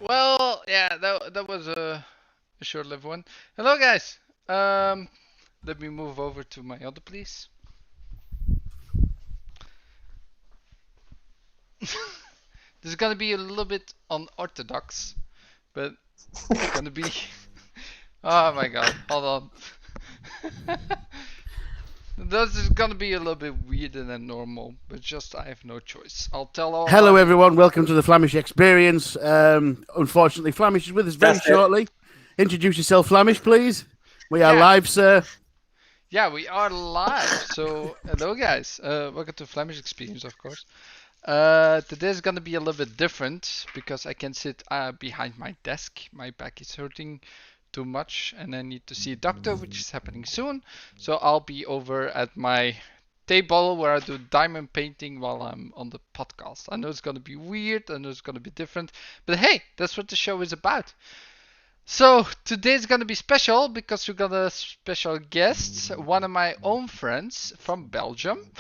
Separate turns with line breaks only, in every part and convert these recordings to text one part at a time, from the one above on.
Well, yeah, that was a short-lived one. Hello, guys. Let me move over to my other, please. This is gonna be a little bit unorthodox, but it's gonna be. Oh my God! Hold on. This is gonna be a little bit weirder than normal, but just I have no choice. I'll tell all
Hello,
my.
everyone. Welcome to the Flamish Experience. Unfortunately, Flamish is with us very
That's it.
shortly. Introduce yourself, Flamish, please. We are
Yeah.
live, sir.
Yeah, we are live. So, hello, guys. Welcome to Flamish Experience, of course. Today is gonna be a little bit different because I can sit behind my desk. My back is hurting too much, and I need to see a doctor, which is happening soon. So I'll be over at my table where I do diamond painting while I'm on the podcast. I know it's gonna be weird. I know it's gonna be different, but hey, that's what the show is about. So today's gonna be special because we got a special guest, one of my own friends from Belgium,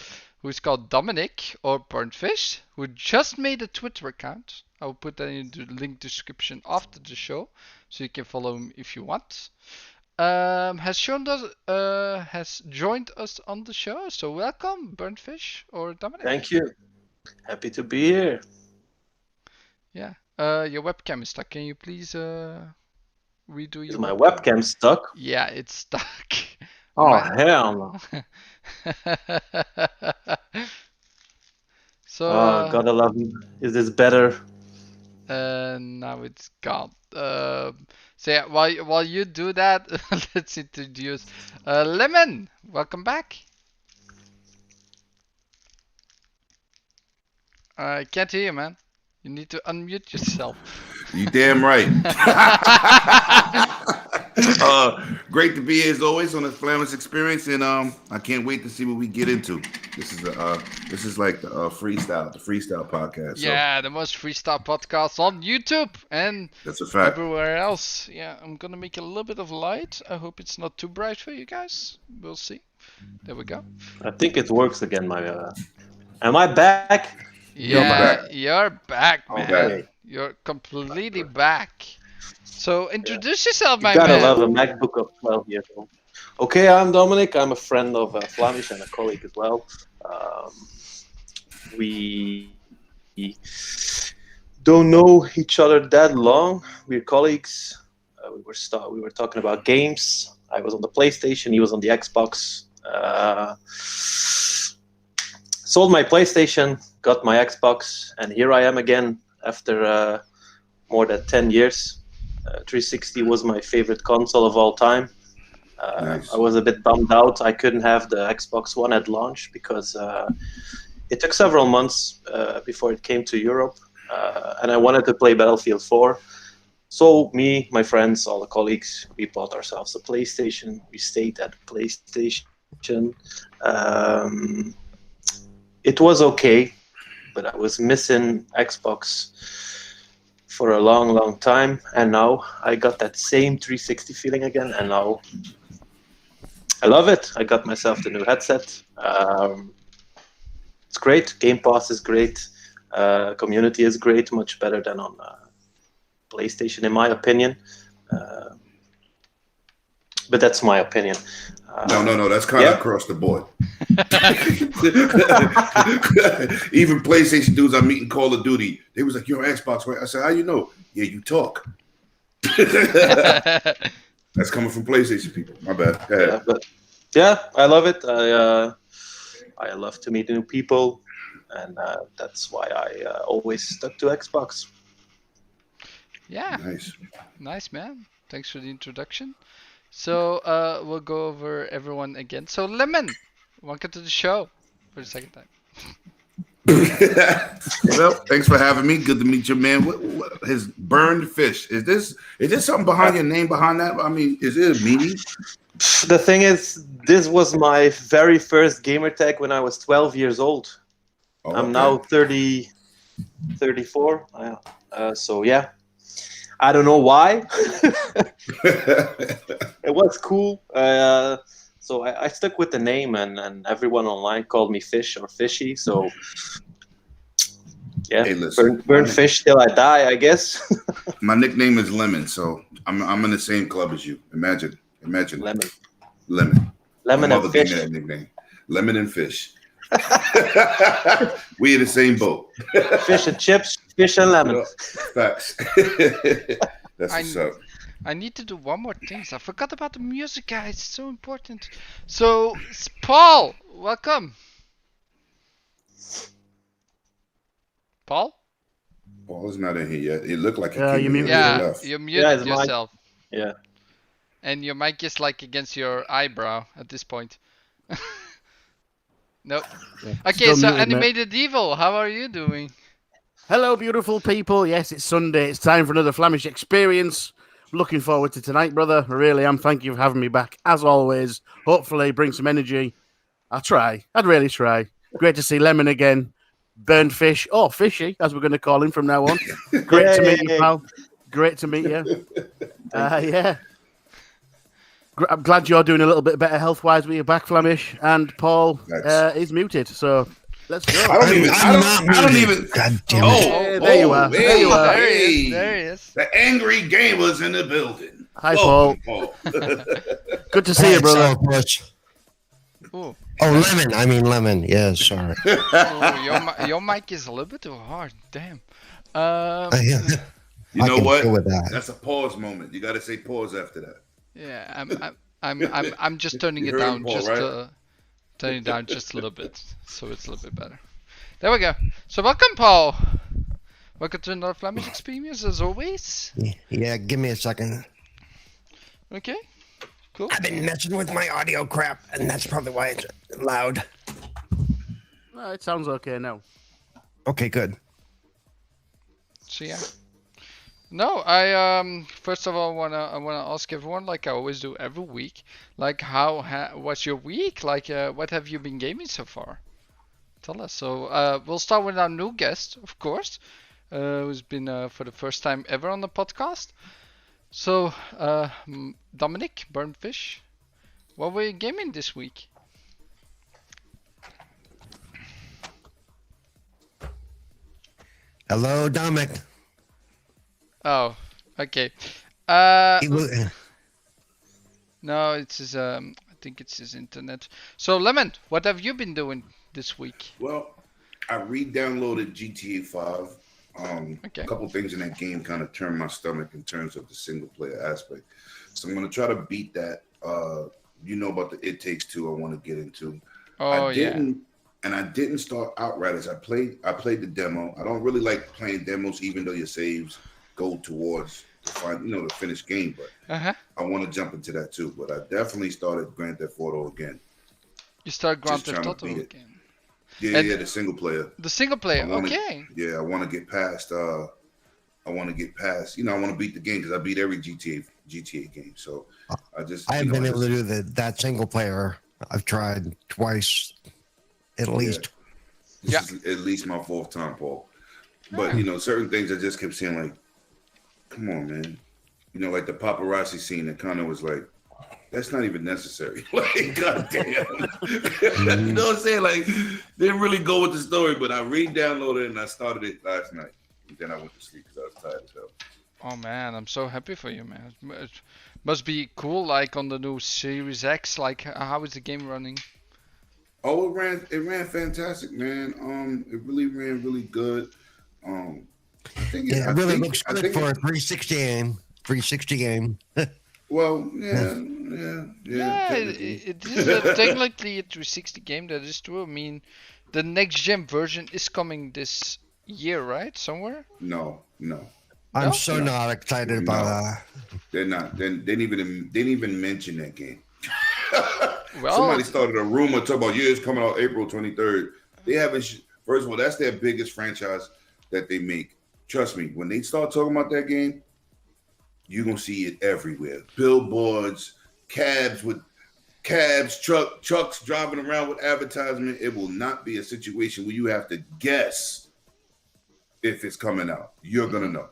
who's called Dominick or Burnfish, who just made a Twitter account. I will put that in the link description after the show, so you can follow him if you want. Has joined us on the show, so welcome, Burnfish or Dominick.
Thank you. Happy to be here.
Yeah. Your webcam is stuck. Can you please redo
Is
your
my
webcam?
webcam stuck?
Yeah, it's stuck.
Oh, hell no.
So,
Oh, gotta love you. Is this better?
now it's gone. So yeah, while you do that, let's introduce Lemon. Welcome back. I can't hear you, man. You need to unmute yourself.
You damn right. Great to be here as always on the Flamish Experience, and I can't wait to see what we get into. This is like the freestyle podcast.
Yeah, the most freestyle podcast on YouTube and
That's a fact.
everywhere else. Yeah, I'm gonna make a little bit of light. I hope it's not too bright for you guys. We'll see. There we go.
I think it works again. Am I back?
Yeah,
back.
you're back, man.
Okay.
You're completely back. So introduce yourself,
You
my
gotta
man.
love a MacBook of 12 years old. Okay, I'm Dominic. I'm a friend of Flamish and a colleague as well. We don't know each other that long. We're colleagues. We were talking about games. I was on the PlayStation. He was on the Xbox. Sold my PlayStation, got my Xbox, and here I am again after more than 10 years. 360 was my favorite console of all time.
Nice.
I was a bit bummed out. I couldn't have the Xbox One at launch because it took several months before it came to Europe, and I wanted to play Battlefield 4. So me, my friends, all the colleagues, we bought ourselves a PlayStation. We stayed at PlayStation. It was okay, but I was missing Xbox for a long, long time, and now I got that same 360 feeling again, and now I love it. I got myself the new headset. It's great. Game Pass is great. Community is great, much better than on PlayStation, in my opinion. But that's my opinion.
No. That's kind of across the board. Even PlayStation dudes I'm meeting Call of Duty, they was like, "You're on Xbox, right?" I said, "How you know?" "Yeah, you talk." That's coming from PlayStation people. My bad.
Yeah, I love it. I love to meet new people, and that's why I always stuck to Xbox.
Yeah,
Nice.
nice, man. Thanks for the introduction. So we'll go over everyone again. So Lemon, welcome to the show for the second time.
Well, thanks for having me. Good to meet you, man. What his burned fish? Is this something behind your name? Behind that, I mean, is it a meaning?
The thing is, this was my very first gamer tag when I was 12 years old.
Oh,
I'm now 34. So yeah, I don't know why. It was cool. So I stuck with the name, and everyone online called me Fish or Fishy. So yeah,
Hey, listen,
burn fish till I die, I guess.
My nickname is Lemon, so I'm in the same club as you. Imagine.
Lemon.
Lemon.
Lemon
My
and
mother gave
fish.
me that nickname. Lemon and fish. We in the same boat.
Fish and chips, fish and lemon.
Facts. That's what's up.
I need to do one more thing. I forgot about the music, guys. It's so important. So, Paul, welcome. Paul?
Paul's not in here yet. It looked like he
Yeah,
came
you
in
muted
here.
Yeah,
Left.
you muted
his mic.
yourself.
Yeah.
And your mic is like against your eyebrow at this point. Nope.
Yeah,
Okay,
still
so
muted, mate.
Animated Evil, how are you doing?
Hello, beautiful people. Yes, it's Sunday. It's time for another Flamish experience. Looking forward to tonight, brother. I really am. Thank you for having me back, as always. Hopefully, bring some energy. I'll try. I'd really try. Great to see Lemon again. Burned fish, or Fishy, as we're going to call him from now on. Great to meet you,
Yay.
pal. Great to meet you. Yeah. I'm glad you're doing a little bit better health-wise with your back, Flamish. And Paul is muted, so let's go.
I don't even.
God damn it.
Oh, there you are. There you are.
There he
Hey,
is. There he is.
the angry gamers in the building.
Hi,
Welcome,
Paul.
Paul.
Good to see you, brother.
Ooh.
Lemon. I mean lemon. Yeah, sorry.
Oh, your mic is a little bit too hard. Damn.
You know
can
what?
deal with that.
That's a pause moment. You got to say pause after that.
Yeah, I'm just turning
You
it
heard
down,
him, Paul,
just
right?
turning it down just a little bit, so it's a little bit better. There we go. So welcome, Paul. Welcome to another Flamish experience, as always.
Yeah, give me a second.
Okay. Cool.
I've been messing with my audio crap, and that's probably why it's loud.
No, it sounds okay now.
Okay, good.
So yeah. No, I first of all I wanna ask everyone, like I always do every week, like what's your week? Like what have you been gaming so far? Tell us. So we'll start with our new guest, of course, who's been for the first time ever on the podcast. So Dominick Burnfish, what were you gaming this week?
Hello, Dominic.
Oh, okay.
He was-
No, it's his. I think it's his internet. So, Lemon, what have you been doing this week?
Well, I re-downloaded GTA 5.
Okay.
A couple things in that game kind of turned my stomach in terms of the single player aspect. So I'm going to try to beat that. You know about the It Takes Two I want to get into.
Oh,
I
yeah.
didn't, and I didn't start Outriders. I played the demo. I don't really like playing demos, even though your saves go towards the finished game. But
Uh-huh.
I want to jump into that too. But I definitely started Grand Theft Auto again.
You start Grand
Just
Theft
trying to
Auto
beat it.
again.
Yeah,
And-
the single player.
The single player,
I wanna-
okay.
Yeah, I want to get past. I want to get past. I want to beat the game because I beat every GTA game. So I just.
I haven't
you know,
been able to
just-
do that single player. I've tried twice, at least.
This
Yeah.
is at least my fourth time, Paul. But certain things I just kept saying like, "Come on, man." Like the paparazzi scene that kind of was like, that's not even necessary. Like, goddamn. You know what I'm saying? Like, didn't really go with the story, but I re-downloaded it and I started it last night. And then I went to sleep because I was tired as hell.
Oh man, I'm so happy for you, man. It must be cool, like on the new Series X. Like, how is the game running?
Oh, it ran fantastic, man. It really ran really good. I think
Yeah, it really looks
I
good
think
for a 360 game. 360 game.
Well, yeah.
Yeah,
technically.
it is technically a 360 game. That is true. I mean, the next gen version is coming this year, right? Somewhere.
No.
I'm
No?
so not excited about
They're not. They didn't even mention that game.
Well,
Somebody started a rumor talking about it's coming out April 23rd. They haven't. First of all, that's their biggest franchise that they make. Trust me, when they start talking about that game, you're gonna see it everywhere. Billboards, trucks driving around with advertisement. It will not be a situation where you have to guess if it's coming out. You're gonna know.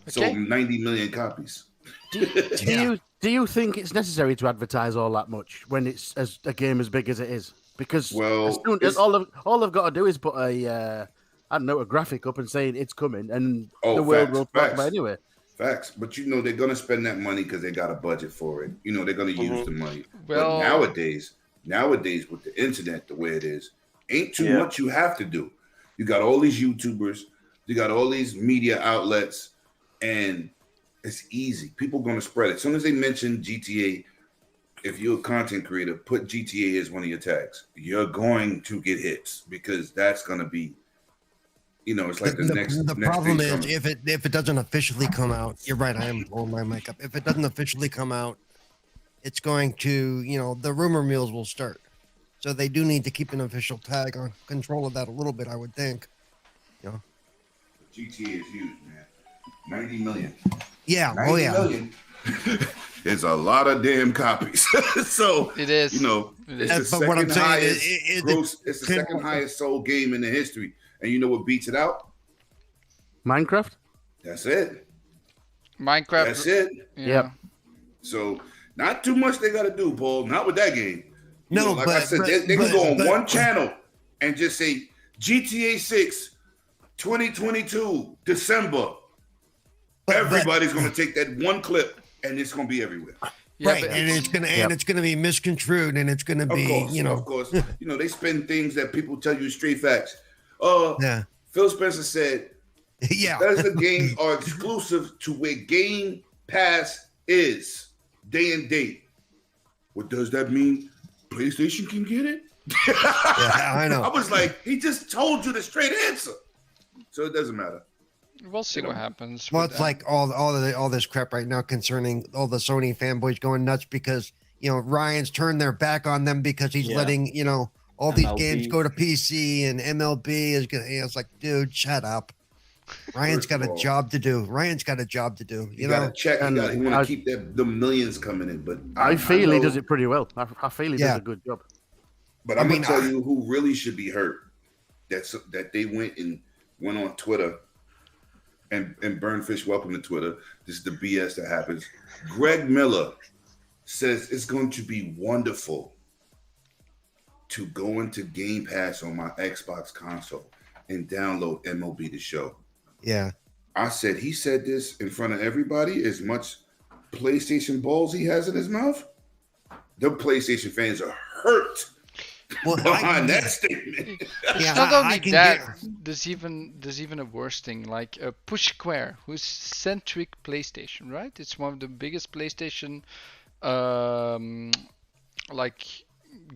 Okay.
So 90 million copies.
Do you think it's necessary to advertise all that much when it's a game as big as it is? Because
Well,
all they've got to do is put a I don't know, a graphic up and saying it's coming, and
Oh,
the world
facts,
will talk
facts.
about it anyway.
Facts, but you know they're gonna spend that money because they got a budget for it. You know they're gonna use the money.
Well-
but nowadays with the internet the way it is, ain't too much you have to do. You got all these YouTubers, you got all these media outlets, and it's easy. People gonna spread it. As soon as they mention GTA, if you're a content creator, put GTA as one of your tags. You're going to get hits because that's gonna be. You know, it's like the next.
The
next
problem
thing
is
coming.
if it doesn't officially come out. You're right. I am blowing my mic up. If it doesn't officially come out, it's going to the rumor mills will start. So they do need to keep an official tag on control of that a little bit. I would think.
GTA is huge, man. 90 million.
Yeah.
90
Oh yeah.
million. It's a lot of damn copies. So
It is.
You know,
It
it's
is.
the
But what I'm
second
saying
highest
is
gross. It's the second highest sold game in the history. And you know what beats it out?
Minecraft?
That's it.
Minecraft.
That's it.
Yeah.
Yep.
So not too much they got to do, Paul. Not with that game. You
No,
know, like I
but-
said,
but-
they can
but-
go on
but-
one channel and just say GTA 6, 2022, December. Everybody's going to take that one clip and it's going to be everywhere.
Yeah,
right,
but
and it's gonna be misconstrued, and it's gonna
Of
be
course, of course. You know, they spend things that people tell you straight facts.
Yeah.
Phil Spencer said,
yeah.
"Because the games are exclusive to where Game Pass is, day and date." What does that mean? PlayStation can get it?
Yeah, I know.
I was like, he just told you the straight answer. So it doesn't matter.
we'll see what happens.
Well,
with
it's
that.
like all this crap right now concerning all the Sony fanboys going nuts because Ryan's turned their back on them because he's letting all these
MLB.
games go to PC and MLB is gonna. It's like, dude, shut up. Ryan's
First
got
of
a
all-
job to do. Ryan's got a job to do.
You gotta check.
and
He want
I-
to keep the millions coming in, but
I feel he
know-
does it pretty well. I feel he does a good job.
But
I
I'm
mean,
gonna tell you who really should be hurt. That they went on Twitter and Burnfish welcome to Twitter. This is the BS that happens. Greg Miller says it's going to be wonderful to go into Game Pass on my Xbox console and download MLB The Show.
Yeah.
I said he said this in front of everybody. As much PlayStation balls he has in his mouth, the PlayStation fans are hurt
Well,
behind that statement.
It's
yeah,
not
I
only
can
that.
get-
There's even a worse thing, like Push Square, who's centric PlayStation, right? It's one of the biggest PlayStation, like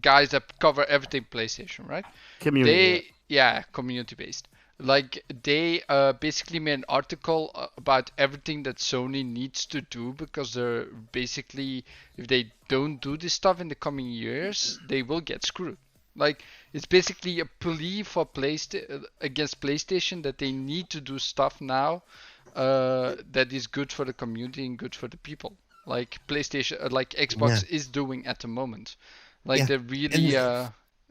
guys that cover everything PlayStation, right?
Community.
Community based. Like they basically made an article about everything that Sony needs to do because they're basically, if they don't do this stuff in the coming years, they will get screwed. Like it's basically a plea for against PlayStation that they need to do stuff now that is good for the community and good for the people. Like PlayStation, like Xbox is doing at the moment. Like they're really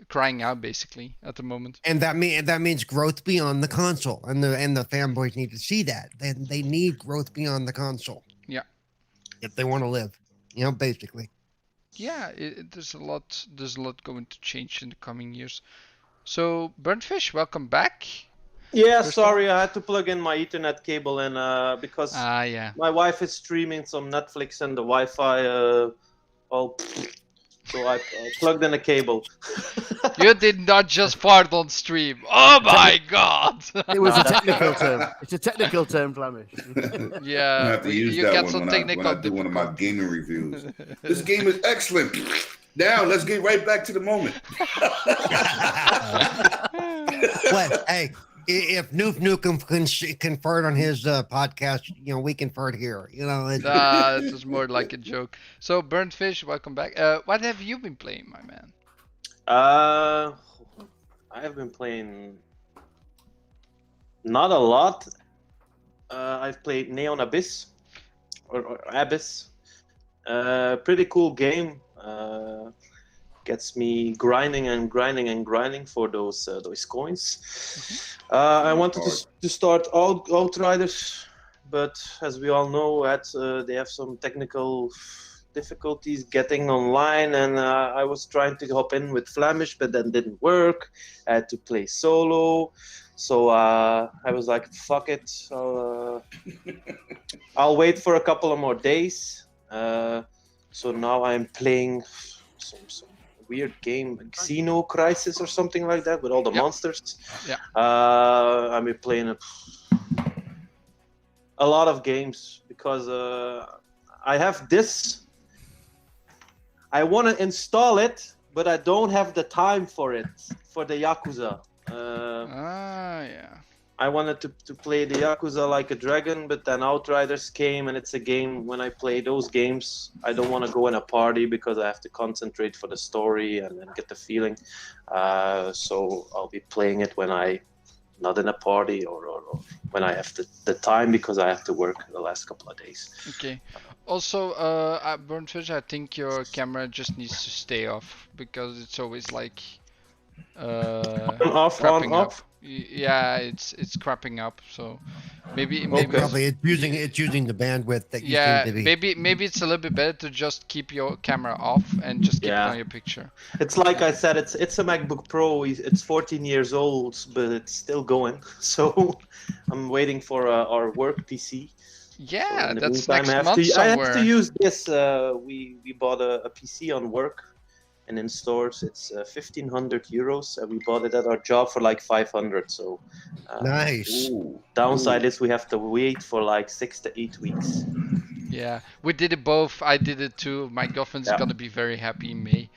crying out basically at the moment.
And that means growth beyond the console, and the fanboys need to see that. They need growth beyond the console.
Yeah.
If they want to live, basically.
Yeah, there's a lot going to change in the coming years. So Burnfish, welcome back.
Yeah,
First
sorry, I had to plug in my Ethernet cable and because
Yeah.
my wife is streaming some Netflix and the Wi-Fi. So I plugged in a cable.
You did not just fart on stream. Oh my god!
It was a technical term. It's a technical term, Flamish.
I
Yeah,
have to use
you
that
got
one
some
when
technical
I do one of my
difficulties.
gaming reviews. This game is excellent. Now let's get right back to the moment.
But hey, if Noof Nukem can fart on his podcast, we can fart here.
It was more like a joke. So Burnfish, welcome back. What have you been playing, my man?
I have been playing not a lot. I've played Neon Abyss or Abyss. Pretty cool game. Gets me grinding and grinding and grinding for those coins. I wanted to start Outriders, but as we all know, they have some technical difficulties getting online, and I was trying to hop in with Flamish, but then didn't work. I had to play solo, so I was like, "Fuck it, I'll wait for a couple of more days." So now I'm playing some weird game, Xeno Crisis or something like that, with all the monsters.
Yeah.
I've been playing a lot of games because I have this. I want to install it, but I don't have the time for it, for the Yakuza.
Yeah.
I wanted to play the Yakuza Like a Dragon, but then Outriders came, and it's a game, when I play those games, I don't want to go in a party because I have to concentrate for the story and get the feeling. So I'll be playing it when I not in a party or when I have the time, because I have to work the last couple of days.
Okay. Also, at Burnfish, I think your camera just needs to stay off because it's always like
Off,
crapping
on,
up.
off.
Yeah, it's crapping up. So maybe
Okay.
Probably it's using the bandwidth that you
yeah,
seem to be.
maybe it's a little bit better to just keep your camera off and just keep it
Yeah.
on your picture.
It's like I said, it's a MacBook Pro. It's 14 years old, but it's still going. So I'm waiting for our work PC.
Yeah,
In the
that's
meantime,
next month
I have
somewhere.
to use this. We bought a PC on work, and in stores it's 1,500 euros. And we bought it at our job for like 500. So
Nice.
Ooh.
downside is we have to wait for like 6 to 8 weeks.
Yeah, we did it both. I did it too. My girlfriend's
Yeah.
gonna be very happy in May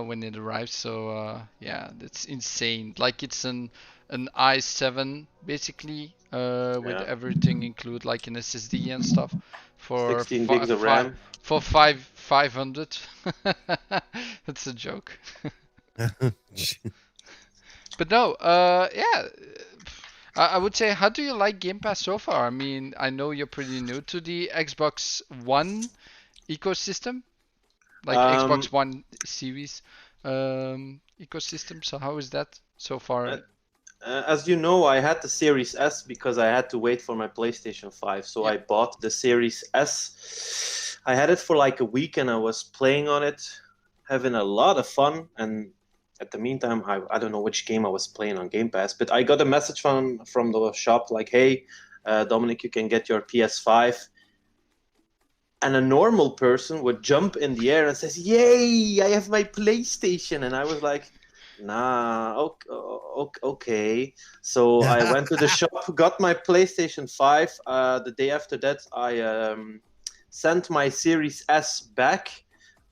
when it arrives. So yeah, that's insane. Like it's an i7 basically with
Yeah.
everything included, like an SSD and stuff for
16 gigs of RAM.
for 500. That's a joke. But no, yeah. I would say, how do you like Game Pass so far? I mean, I know you're pretty new to the Xbox One ecosystem, like Xbox One series ecosystem. So how is that so far?
As you know, I had the Series S because I had to wait for my PlayStation 5. So
Yeah.
I bought the Series S. I had it for like a week and I was playing on it, having a lot of fun. And at the meantime, I don't know which game I was playing on Game Pass, but I got a message from the shop like, "Hey, Dominic, you can get your PS5." And a normal person would jump in the air and says, "Yay, I have my PlayStation." And I was like, "Nah, okay." So I went to the shop, got my PlayStation 5. The day after that, I sent my Series S back.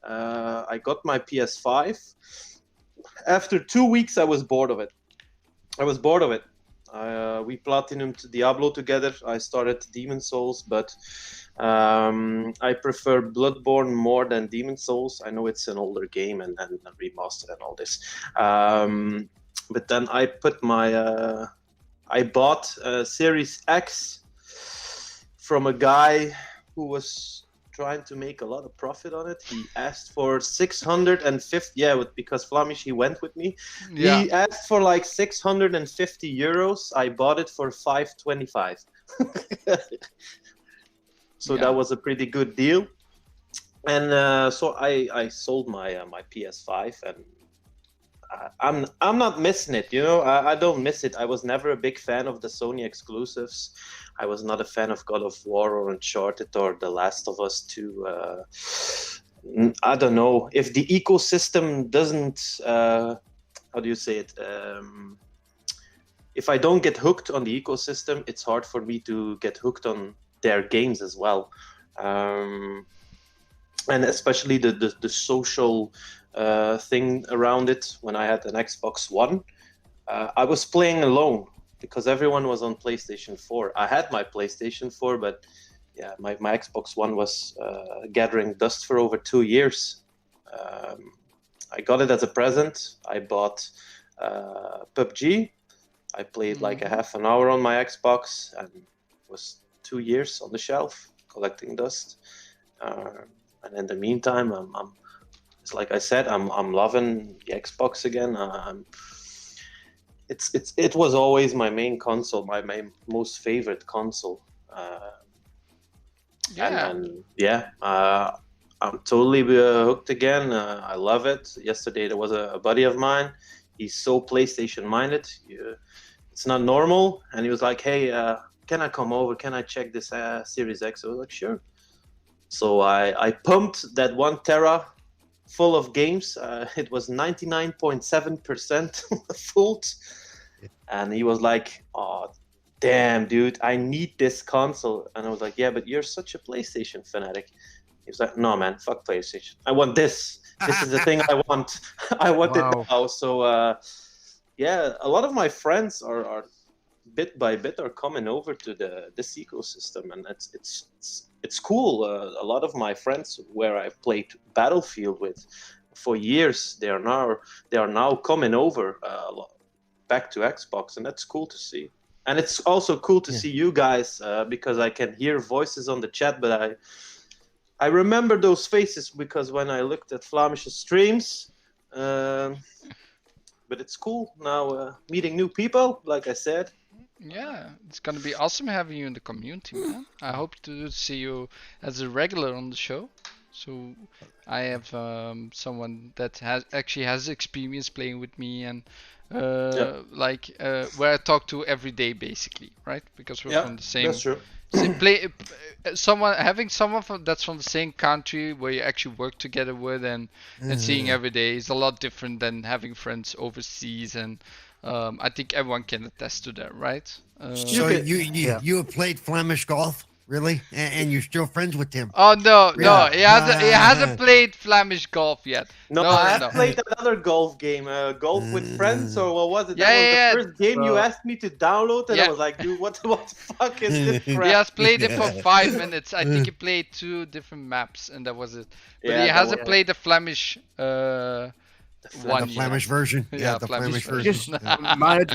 I got my PS5. After 2 weeks, I was bored of it. We platinumed Diablo together. I started Demon Souls, but I prefer Bloodborne more than Demon Souls. I know it's an older game and remastered and all this. But then I put I bought Series X from a guy who was trying to make a lot of profit on it. He asked for 650. Yeah, because Flamish, he went with me.
Yeah.
He asked for like 650 euros. I bought it for 525. So
Yeah.
that was a pretty good deal. And so I sold my PS5, and I'm not missing it. I don't miss it. I was never a big fan of the Sony exclusives. I was not a fan of God of War or Uncharted or The Last of Us 2. I don't know if the ecosystem doesn't. How do you say it? If I don't get hooked on the ecosystem, it's hard for me to get hooked on their games as well. And especially the social thing around it. When I had an Xbox One, I was playing alone because everyone was on PlayStation 4. I had my PlayStation 4, but yeah, my Xbox One was gathering dust for over 2 years. I got it as a present. I bought PUBG. I played like a half an hour on my Xbox, and was 2 years on the shelf collecting dust. And in the meantime, it's like I said, I'm loving the Xbox again. It was always my main console, my most favorite console.
Yeah.
And I'm totally hooked again. I love it. Yesterday there was a buddy of mine. He's so PlayStation minded. It's not normal, and he was like, "Hey, can I come over? Can I check this Series X?" I was like, "Sure." So I pumped that 1 tera full of games. It was 99.7% full, and he was like, "Oh, damn, dude, I need this console." And I was like, "Yeah, but you're such a PlayStation fanatic." He was like, "No, man, fuck PlayStation. I want this. This is the thing I want. I want
Wow.
it now." So, yeah, a lot of my friends are bit by bit are coming over to this ecosystem, and it's cool. A lot of my friends where I played Battlefield with for years, they are now coming over back to Xbox, and that's cool to see. And it's also cool to see you guys because I can hear voices on the chat, but I remember those faces because when I looked at Flamish's streams, but it's cool now meeting new people, like I said.
Yeah, it's gonna be awesome having you in the community, man. I hope to see you as a regular on the show. So I have someone that has experience playing with me and where I talk to every day basically, right? Because we're from the same.
That's true.
Having someone that's from the same country where you actually work together with and seeing every day is a lot different than having friends overseas, and I think everyone can attest to that, right?
So you have played Flamish golf, really, and you're still friends with him?
Oh no,
Really?
no, he hasn't played Flamish golf yet.
No, I have played another golf game, Golf with Friends, or what was it? That was the first game you asked me to download, and I was like, dude, what the fuck is this crap?
He has played it for 5 minutes. I think he played 2 different maps, and that was it. But he hasn't played the Flamish
the Flamish version.
Yeah,
the
Flamish
Flamish version.
Just,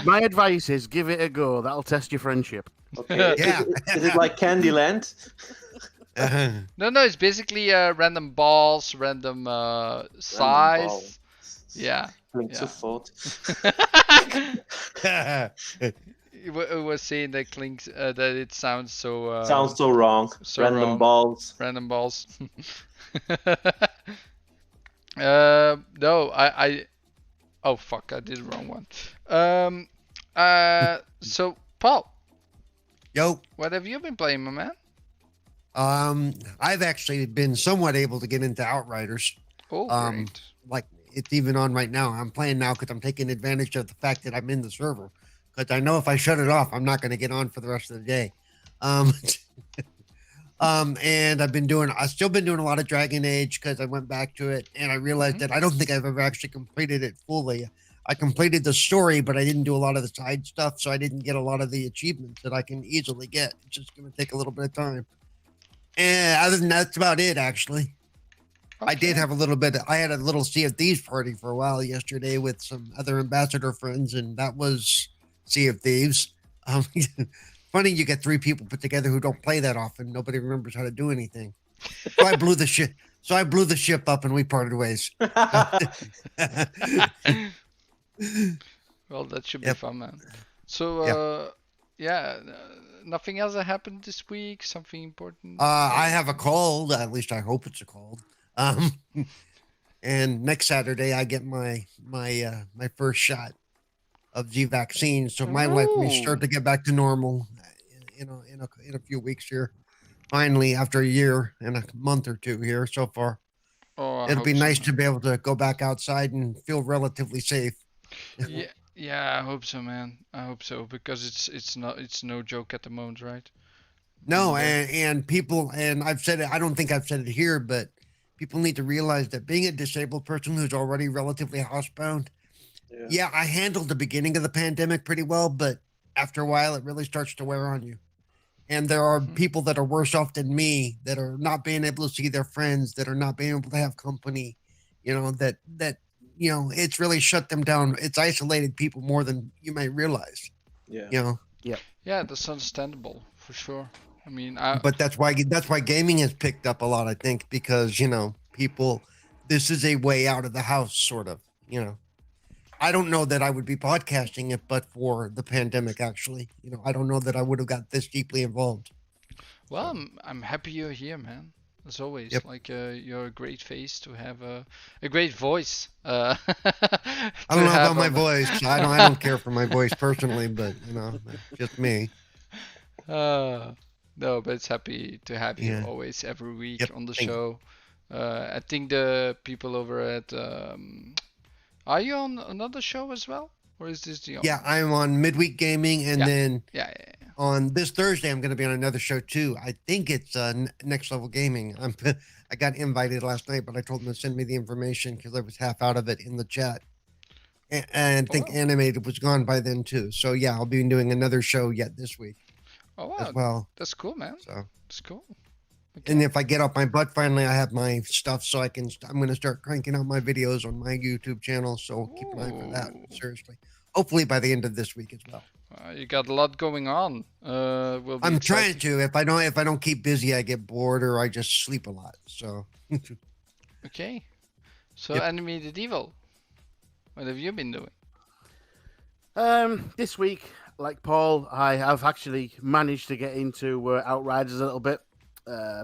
my advice is give it a go. That'll test your friendship.
Okay.
Yeah.
Is it like Candyland?
No, it's basically random balls, random size.
Balls.
Yeah.
Links of thought.
It was saying that that it sounds so.
Sounds so wrong.
So
Random
wrong.
balls.
Random balls. No, I. Oh fuck! I did the wrong one. So Paul.
Yo.
What have you been playing, my man?
I've actually been somewhat able to get into Outriders.
Oh, great.
Like it's even on right now. I'm playing now because I'm taking advantage of the fact that I'm in the server. Because I know if I shut it off, I'm not going to get on for the rest of the day. And I've still been doing a lot of Dragon Age because I went back to it and I realized that I don't think I've ever actually completed it fully. I completed the story, but I didn't do a lot of the side stuff, so I didn't get a lot of the achievements that I can easily get. It's just going to take a little bit of time. And other than that, that's about it, actually. Okay. I did have I had a little Sea of Thieves party for a while yesterday with some other ambassador friends, and that was Sea of Thieves. Funny, you get 3 people put together who don't play that often. Nobody remembers how to do anything. So I blew the ship. So I blew the ship up, and we parted ways.
Well, that should be fun, man. So, nothing else that happened this week? Something important?
I have a cold. At least I hope it's a cold. And next Saturday I get my first shot of the vaccine, so my life may start to get back to normal. In a few weeks here. Finally, after a year and a month or 2 here so far. It'll be nice to be able to go back outside and feel relatively safe.
Yeah, I hope so, man. I hope so, because it's no joke at the moment, right?
No, and people, and I've said it, I don't think I've said it here, but people need to realize that being a disabled person who's already relatively housebound, I handled the beginning of the pandemic pretty well, but after a while it really starts to wear on you. And there are people that are worse off than me that are not being able to see their friends, that are not being able to have company, that it's really shut them down. It's isolated people more than you might realize.
Yeah, that's understandable for sure. I mean,
but that's why gaming has picked up a lot, I think, because people, this is a way out of the house, sort of. I don't know that I would be podcasting it, but for the pandemic, actually, I don't know that I would have got this deeply involved.
Well, I'm happy you're here, man. as always.
Yep.
Like you're a great face to have a great voice.
I don't know about my voice. I don't care for my voice personally, but just me.
No, but it's happy to have you
Yeah.
always every week
Yep,
on the
thank you.
show. I think the people over at are you on another show as well, or is this the only?
Yeah, I'm on Midweek Gaming, and
Yeah.
then
Yeah.
on this Thursday I'm going to be on another show too. I think it's Next Level Gaming. I got invited last night, but I told them to send me the information because I was half out of it in the chat. And I think
wow.
Animated was gone by then too. So yeah, I'll be doing another show yet this week
Oh wow,
as well.
that's cool, man.
So
That's cool.
and if I get off my butt, finally I have my stuff, so I'm going to start cranking out my videos on my YouTube channel. So keep an eye for that.
Ooh.
Seriously, hopefully by the end of this week as well.
You got a lot going on. Will be
I'm trying
exciting.
to. If I don't keep busy, I get bored or I just sleep a lot. So
Okay. So
Yep.
Animated Evil, what have you been doing?
This week, like Paul, I have actually managed to get into Outriders a little bit.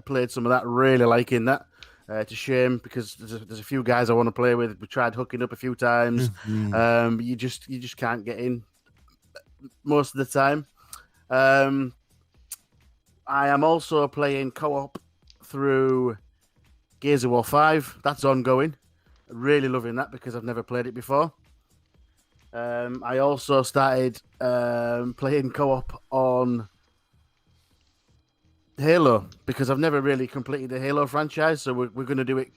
Played some of that, really liking that. It's a shame because there's a few guys I want to play with. We tried hooking up a few times. But you just can't get in most of the time. I am also playing co-op through Gears of War 5. That's ongoing. Really loving that because I've never played it before. I also started playing co-op on Halo because I've never really completed the Halo franchise, so we're going to do it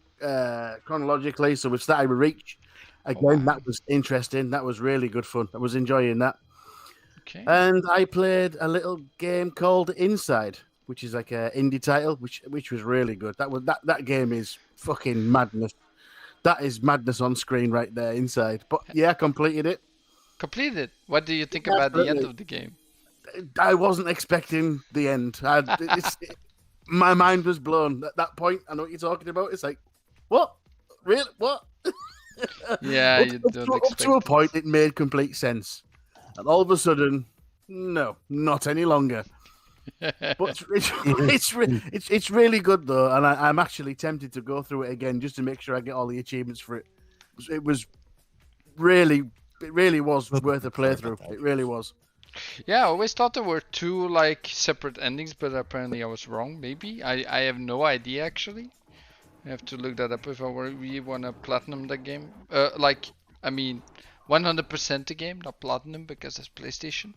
chronologically. So we've started with Reach again.
wow.
That was interesting. That was really good fun. I was enjoying that.
Okay.
And I played a little game called Inside, which is like an indie title, which was really good. That game is fucking madness. That is madness on screen right there, Inside. But yeah, completed it.
Completed. What do you think
Yeah,
about the end
absolutely.
of the game?
I wasn't expecting the end. My mind was blown at that point. I know what you're talking about. It's like, what? Really? What?
Yeah, you don't
up
expect
to a
it.
point, it made complete sense. And all of a sudden, no, not any longer. But it's really good though, and I'm actually tempted to go through it again just to make sure I get all the achievements for it. It really was worth a playthrough. It really was.
Yeah, I always thought there were two like separate endings, but apparently I was wrong. Maybe I have no idea actually. I have to look that up if I really want to platinum the game. I mean, 100% the game, not platinum because it's PlayStation.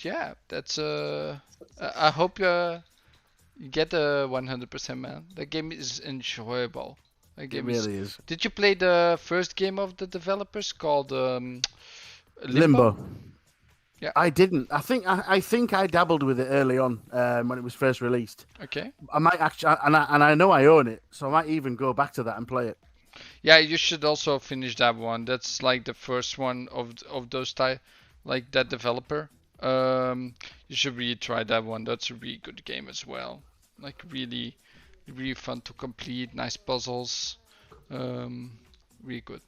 Yeah, that's I hope you get the 100%, man. The game is enjoyable. The
It
game
really is.
Did you play the first game of the developers called Limbo?
Limbo.
Yeah.
I didn't. I think I dabbled with it early on when it was first released.
Okay.
I might actually, and I know I own it, so I might even go back to that and play it.
Yeah, you should also finish that one. That's like the first one of those like that developer. You should really try that one. That's a really good game as well. Like really fun to complete. Nice puzzles. Really good.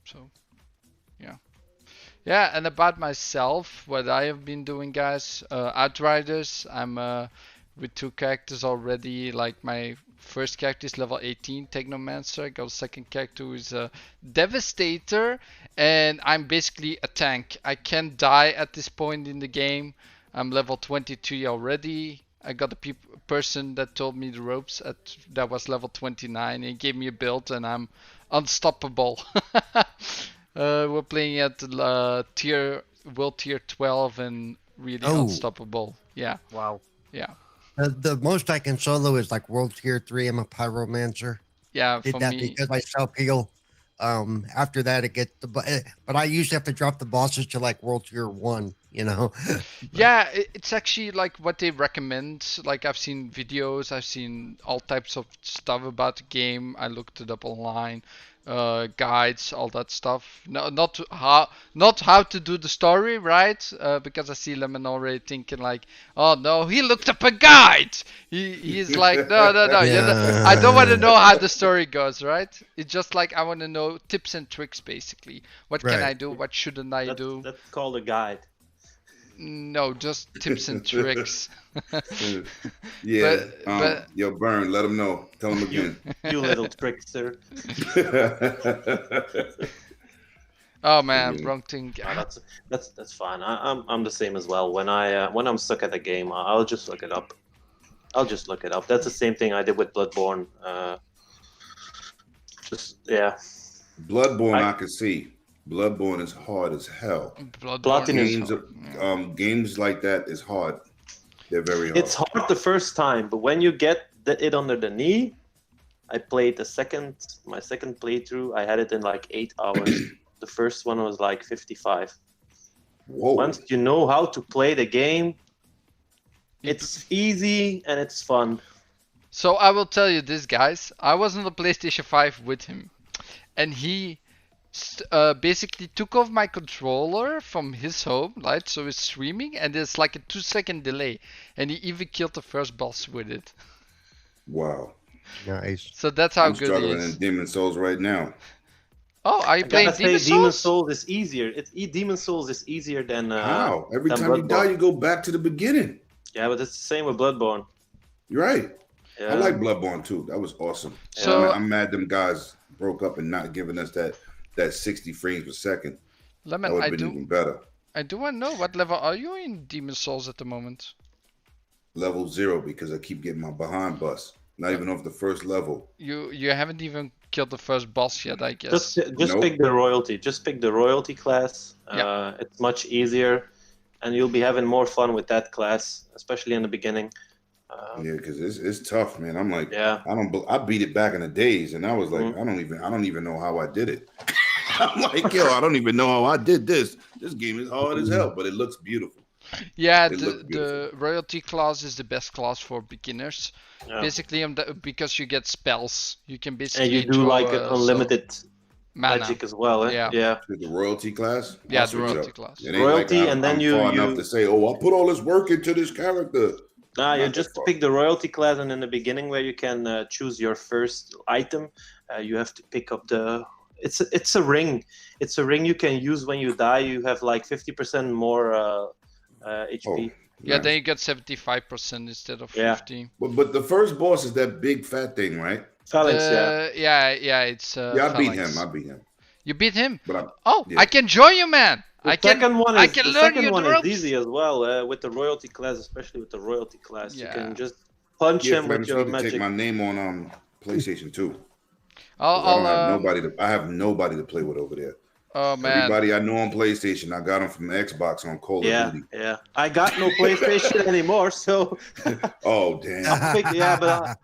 So, yeah. Yeah, and about myself, what I have been doing, guys, Outriders. I'm with 2 characters already. Like my first character is level 18, Technomancer. I got a second character who is a Devastator, and I'm basically a tank. I can't die at this point in the game. I'm level 23 already. I got a person that told me the ropes that was level 29 and gave me a build, and I'm unstoppable. We're playing at world tier 12 and really unstoppable. Yeah,
Wow.
yeah,
the most I can solo is like World Tier 3. I'm a Pyromancer.
yeah.
Did
For
that
me,
because I self heal. After that, it gets but I usually have to drop the bosses to like World Tier 1.
yeah, it's actually like what they recommend. Like I've seen videos, I've seen all types of stuff about the game. I looked it up online, guides, all that stuff. No, not how to do the story, right? Because I see Lemon already thinking like, oh no, he looked up a guide. He's like, no.
Yeah.
I don't want to know how the story goes, right? It's just like I want to know tips and tricks, basically. What can
Right.
I do? What shouldn't I do?
That's called a guide.
No, just tips and tricks.
Yeah.
but
Yo, Burn, let him know. Tell him again.
You little trickster.
oh man,
Yeah.
wrong thing.
No, that's fine. I'm the same as well. When I'm stuck at a game, I'll just look it up. That's the same thing I did with Bloodborne. Yeah.
Bloodborne, I can see. Bloodborne is hard as hell.
Bloodborne is
Games,
hard, yeah.
games like that is hard. They're very hard.
It's hard the first time, but when you get it under the knee, I played my second playthrough. I had it in like 8 hours. The first one was like 55.
Whoa.
Once you know how to play the game, it's easy and it's fun.
So I will tell you this, guys. I was on the PlayStation 5 with him, and he basically took off my controller from his home, right? So it's streaming, and there's like a 2-second delay, and he even killed the first boss with it.
Wow.
Nice.
So that's how
I'm
good he
struggling
is.
in Demon Souls right now.
Oh, are you playing Demon
Demon
Souls?
Souls is easier. Demon Souls is easier than
How? Every
than
time you die,
Bloodborne.
you go back to the beginning.
Yeah, but it's the same with Bloodborne.
You're right.
Yeah.
I like Bloodborne too. That was awesome.
So-
I'm mad them guys broke up and not giving us that 60 frames per second. That
Lemon,
would
I
have been
do
even better.
want to know what level are you in Demon Souls at the moment?
Level 0 because I keep getting my behind bus. Not even off the first level.
You haven't even killed the first boss yet, I guess.
Just
Nope.
pick the royalty. Just pick the royalty class.
Yeah.
It's much easier, and you'll be having more fun with that class, especially in the beginning.
Yeah, because it's tough, man. I'm like,
Yeah.
I beat it back in the days, and I was like, I don't even know how I did it. I'm like, yo, I don't even know how I did this. This game is hard as hell, but it looks beautiful.
Yeah,
They look
the royalty class is the best class for beginners.
Yeah.
Basically, because you get spells, you can basically
And you do
draw,
like
some
unlimited
mana.
magic as well. Eh?
Yeah.
Yeah.
The royalty class.
Yeah,
I'll
the
switch
royalty
up.
class.
It ain't
Royalty,
like
and then
I'm
you-
far enough
you-
to say, oh, I put all this work into this character.
Nah, you
Not
just
that far.
pick the royalty class, and in the beginning, where you can choose your first item, you have to pick up the. It's a ring. It's a ring you can use when you die. You have like 50% more HP.
Oh,
Yeah,
nice.
then you get 75% instead of
Yeah.
50.
But the first boss is that big fat thing, right?
Phalanx, yeah.
Yeah, it's
Yeah, I beat
Phalanx.
him. I beat him.
You beat him?
But I,
Oh,
yeah.
I can join you, man.
The
I can.
second one
I
is
can
the
learn
second
you
one
the
is
ropes.
easy as well with the royalty class, especially with the royalty class.
Yeah.
You can just punch
yeah,
him with
Flemish,
your
you can
magic.
take my name on PlayStation 2.
I'll,
I don't have nobody to. I have nobody to play with over there.
Oh man.
Everybody I know on PlayStation, I got them from Xbox on Call
Yeah,
of Duty.
yeah. I got no PlayStation anymore, so
Oh damn!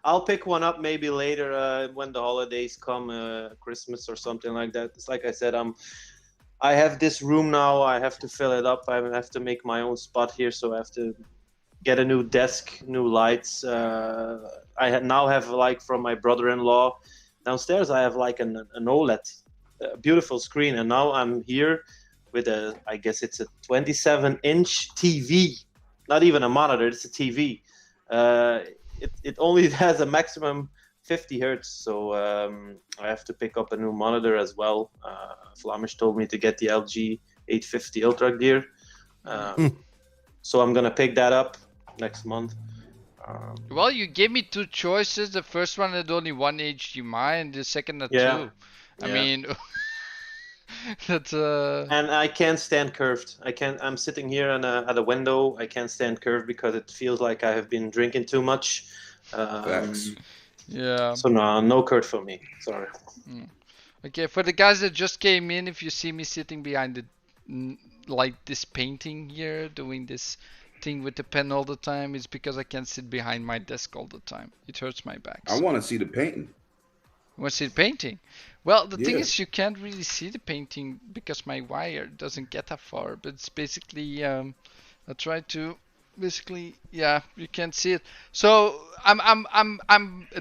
I'll pick one up maybe later when the holidays come, Christmas or something like that. It's like I said, I have this room now. I have to fill it up. I have to make my own spot here, so I have to get a new desk, new lights. Now have like from my brother-in-law downstairs. I have like an OLED, a beautiful screen, and now I'm here with I guess it's a 27-inch TV, not even a monitor. It's a TV. It only has a maximum 50 hertz, so I have to pick up a new monitor as well. Flamish told me to get the LG 850 Ultra Gear, so I'm gonna pick that up next month.
Well, you gave me two choices. The first one had only one HDMI, and the second had
Yeah.
two. I
Yeah.
mean, that's
And I can't stand curved. I'm sitting here at a window. I can't stand curved because it feels like I have been drinking too much.
Facts.
yeah.
So no curved for me. Sorry.
Okay, for the guys that just came in, if you see me sitting behind like this painting here, doing this thing with the pen all the time, it's because I can't sit behind my desk all the time. It hurts my back.
I want to see the painting.
You want to see the painting? Well, the thing
Yeah.
is, you can't really see the painting because my wire doesn't get that far. But it's basically, I try to, basically, yeah, you can't see it. So I'm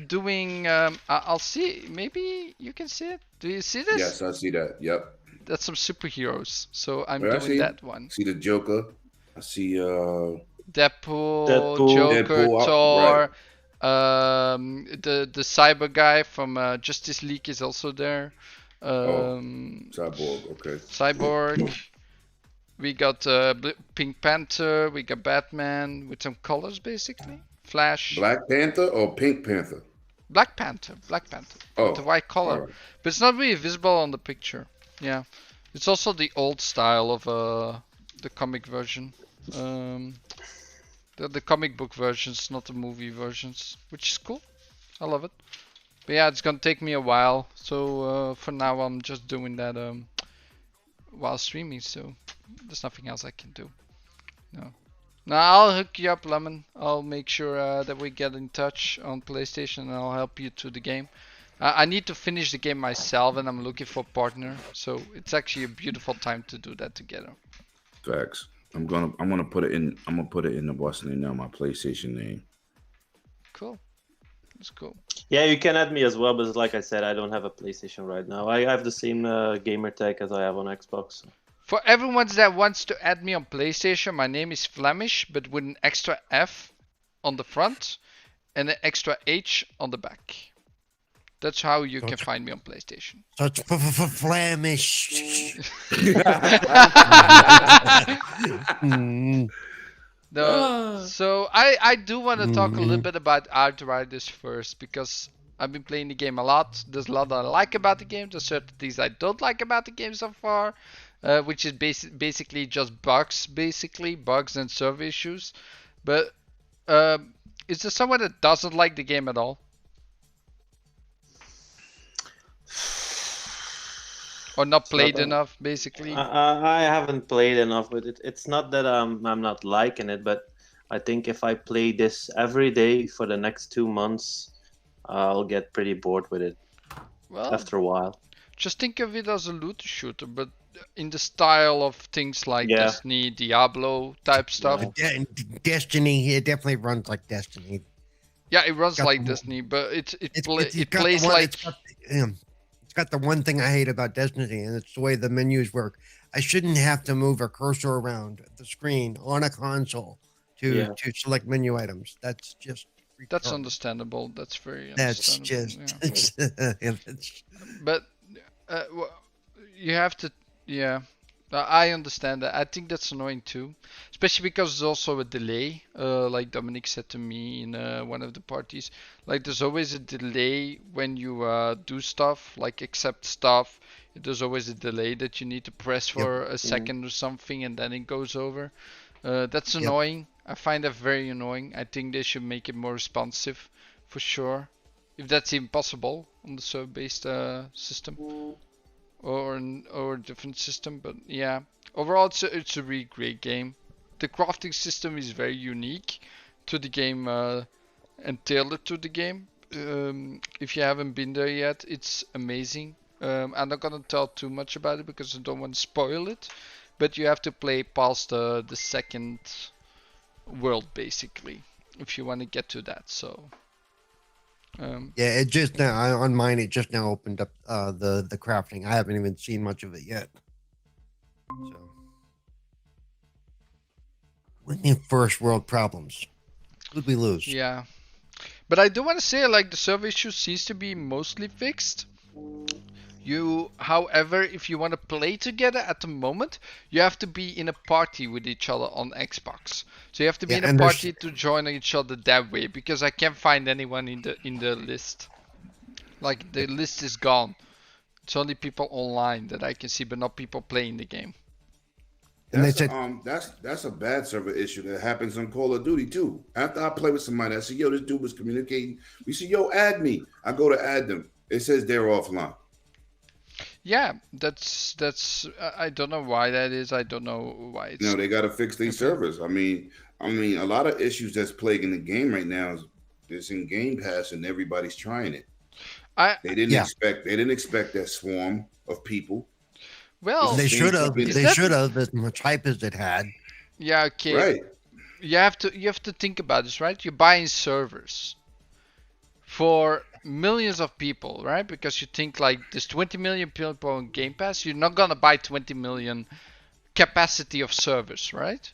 doing. I'll see. Maybe you can see it. Do you see this?
Yes, I see that. Yep.
That's some superheroes. So I'm
Yeah, I
doing
see.
that one.
See the Joker. I see.
Deadpool,
Deadpool.
Joker,
Deadpool,
Thor. The cyber guy from Justice League is also there.
Cyborg. Okay.
Cyborg. We got Pink Panther. We got Batman with some colors, basically. Flash.
Black Panther or Pink Panther?
Black Panther. Black Panther.
Oh,
With the white color.
all right.
But it's not really visible on the picture. Yeah. It's also the old style of the comic version. The comic book versions, not the movie versions, which is cool. I love it. But yeah, it's gonna take me a while. So for now, I'm just doing that while streaming. So there's nothing else I can do. No. Now I'll hook you up, Lemon. I'll make sure that we get in touch on PlayStation, and I'll help you to the game. I need to finish the game myself, and I'm looking for a partner. So it's actually a beautiful time to do that together.
Facts. I'm gonna put it in. I'm gonna put it in the what's name now, my PlayStation name.
Cool. That's cool.
Yeah, you can add me as well, but like I said, I don't have a PlayStation right now. I have the same gamer tag as I have on Xbox.
For everyone that wants to add me on PlayStation, my name is Flamish, but with an extra F on the front and an extra H on the back. That's how you can find me on PlayStation.
So it's Flamish.
No, so I do want to talk a little bit about Outriders first, because I've been playing the game a lot. There's a lot I like about the game. There's certain things I don't like about the game so far, which is basically just bugs and server issues. But is there someone that doesn't like the game at all? Or not played enough, basically?
I haven't played enough with it. It's not that I'm not liking it, but I think if I play this every day for the next 2 months, I'll get pretty bored with it
Well,
after a while.
just think of it as a looter shooter, but in the style of things like
Yeah.
Destiny, Diablo type stuff.
Destiny, it definitely runs like Destiny.
Yeah, it runs
Got
like
the-
Destiny, but it
It's got
plays
the one,
like
it's got the one thing I hate about Destiny, and it's the way the menus work. I shouldn't have to move a cursor around the screen on a console to select menu items. That's just
that's
retarded.
understandable. That's very
That's
understandable.
just
yeah.
it's-
But you have to, yeah. I understand that. I think that's annoying too, especially because there's also a delay. Like Dominic said to me in one of the parties, like there's always a delay when you do stuff, like accept stuff. There's always a delay that you need to press for a second or something, and then it goes over. That's annoying. I find that very annoying. I think they should make it more responsive, for sure, if that's even possible on the server-based system. Or a different system, but yeah, overall it's a really great game. The crafting system is very unique to the game and tailored to the game. If you haven't been there yet, it's amazing. I'm not gonna tell too much about it because I don't want to spoil it, but you have to play past the second world basically if you want to get to that. So
yeah, it just now on mine. It just now opened up the crafting. I haven't even seen much of it yet. So, when the first world problems, who'd we lose?
yeah, but I do want to say, like, the server issue seems to be mostly fixed. However, if you want to play together at the moment, you have to be in a party with each other on Xbox. So you have to be in a party to join each other that way, because I can't find anyone in the list. Like, the list is gone. It's only people online that I can see, but not people playing the game.
And they
That's a bad server issue that happens on Call of Duty too. After I play with somebody, I say, "Yo, this dude was communicating." We say, "Yo, add me." I go to add them. It says they're offline.
Yeah, that's I don't know why that is. I don't know why it's.
They got to fix these servers. I mean, a lot of issues that's plaguing the game right now is in Game Pass, and everybody's trying it. They didn't expect that swarm of people.
Well,
they should have. They should have as much hype as it had.
Yeah. Okay.
Right.
You have to think about this, right? You're buying servers for millions of people, right? Because you think like there's 20 million people on Game Pass, you're not gonna buy 20 million capacity of servers, right?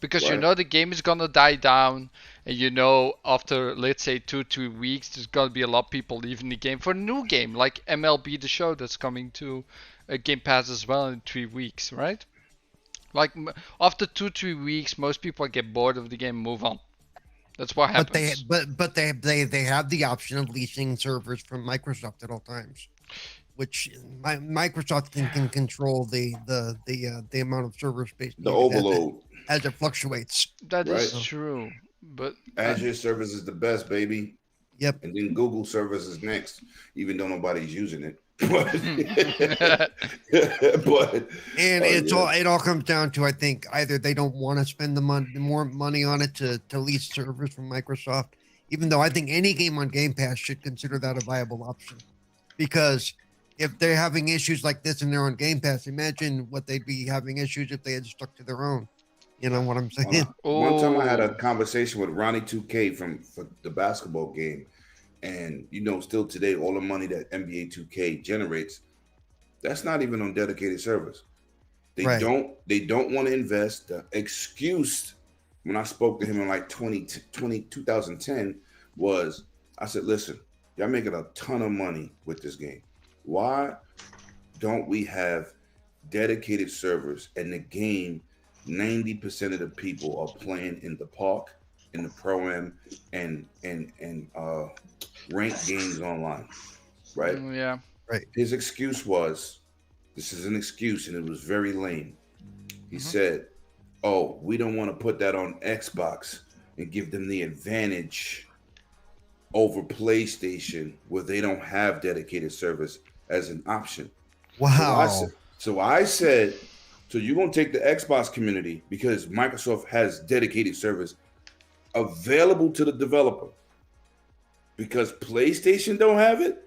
Because you know the game is gonna die down, and you know after, let's say, 2 weeks, there's gonna be a lot of people leaving the game for a new game like MLB The Show that's coming to Game Pass as well in 3 weeks, right? Like after 2-3 weeks, most people get bored of the game, move on. That's what happens.
But they have the option of leasing servers from Microsoft at all times, which Microsoft can control the amount of server space
The
needed
overload.
as it fluctuates.
That is
Right.
true, but
Azure service is the best, baby.
Yep.
And then Google service is next, even though nobody's using it. But,
And
yeah.
it all comes down to, I think, either they don't want to spend the more money on it to lease servers from Microsoft, even though I think any game on Game Pass should consider that a viable option, because if they're having issues like this and they're on Game Pass, imagine what they'd be having issues if they had stuck to their own. You know what I'm saying?
One time I had a conversation with Ronnie 2K for the basketball game. And, still today, all the money that NBA 2K generates, that's not even on dedicated servers. They
Right.
don't want to invest. The excuse when I spoke to him in like 2010 was, I said, listen, y'all making a ton of money with this game. Why don't we have dedicated servers? And the game, 90% of the people are playing in the park, in the Pro-Am, and ranked games online, right?
yeah.
His excuse was, this is an excuse, and it was very lame. He said, oh, we don't want to put that on Xbox and give them the advantage over PlayStation where they don't have dedicated service as an option.
Wow.
So I said, so you're going to take the Xbox community because Microsoft has dedicated service available to the developer because PlayStation don't have it?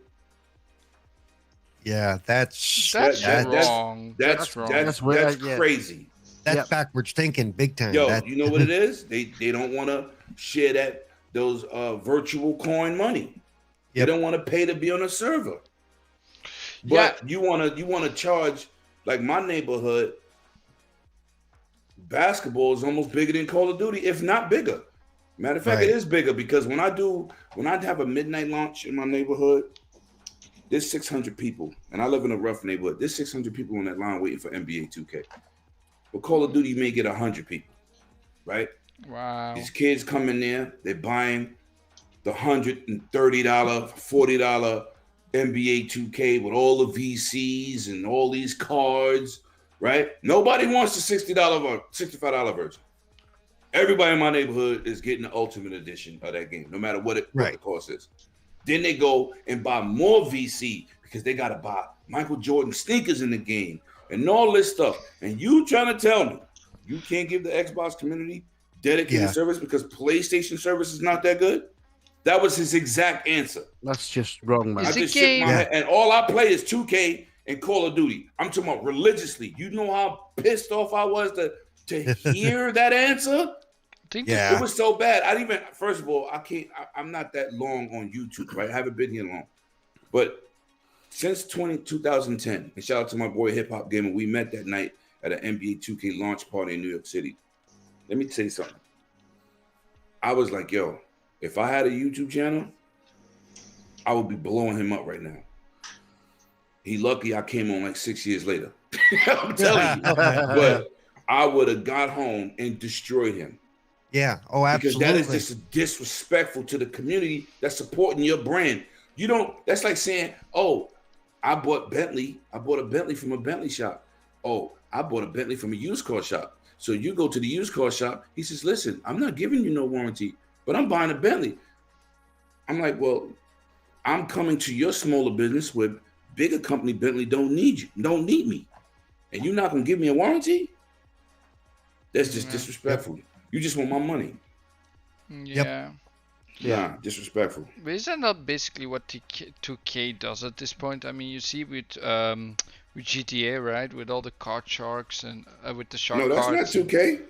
Yeah, that's
wrong. That's wrong.
That's crazy.
That's backwards thinking, big time.
Yo, you know what it is? They don't want to share those virtual coin money. They don't want to pay to be on a server. But you want to charge, like my neighborhood, basketball is almost bigger than Call of Duty, if not bigger. Matter of fact, it is bigger because when I have a midnight launch in my neighborhood, there's 600 people, and I live in a rough neighborhood. There's 600 people on that line waiting for NBA 2K. But Call of Duty, you may get 100 people, right?
Wow.
These kids come in there, they're buying the $130, $40 NBA 2K with all the VCs and all these cards, right? Nobody wants the $60 or $65 version. Everybody in my neighborhood is getting the ultimate edition of that game, no matter what the cost is. Then they go and buy more VC because they got to buy Michael Jordan sneakers in the game and all this stuff. And you trying to tell me you can't give the Xbox community dedicated service because PlayStation service is not that good? That was his exact answer.
That's just wrong, man.
I just shook my head, and all I play is 2K and Call of Duty. I'm talking about religiously. You know how pissed off I was to hear that answer? It was so bad. First of all, I'm not that long on YouTube, right? I haven't been here long. But since 2010, and shout out to my boy Hip Hop Gamer, we met that night at an NBA 2K launch party in New York City. Let me tell you something. I was like, yo, if I had a YouTube channel, I would be blowing him up right now. He lucky I came on like 6 years later. I'm telling you. But I would have got home and destroyed him.
Yeah. Oh, absolutely.
Because that is just disrespectful to the community that's supporting your brand. That's like saying, oh, I bought a Bentley from a Bentley shop. Oh, I bought a Bentley from a used car shop. So you go to the used car shop. He says, listen, I'm not giving you no warranty, but I'm buying a Bentley. I'm like, well, I'm coming to your smaller business where bigger company Bentley don't need me. And you're not going to give me a warranty? That's just disrespectful. You just want my money.
Yeah.
Yeah, disrespectful.
But is that not basically what 2K does at this point? I mean, you see with GTA, right? With all the card sharks and with the shark cards.
No, that's not 2K.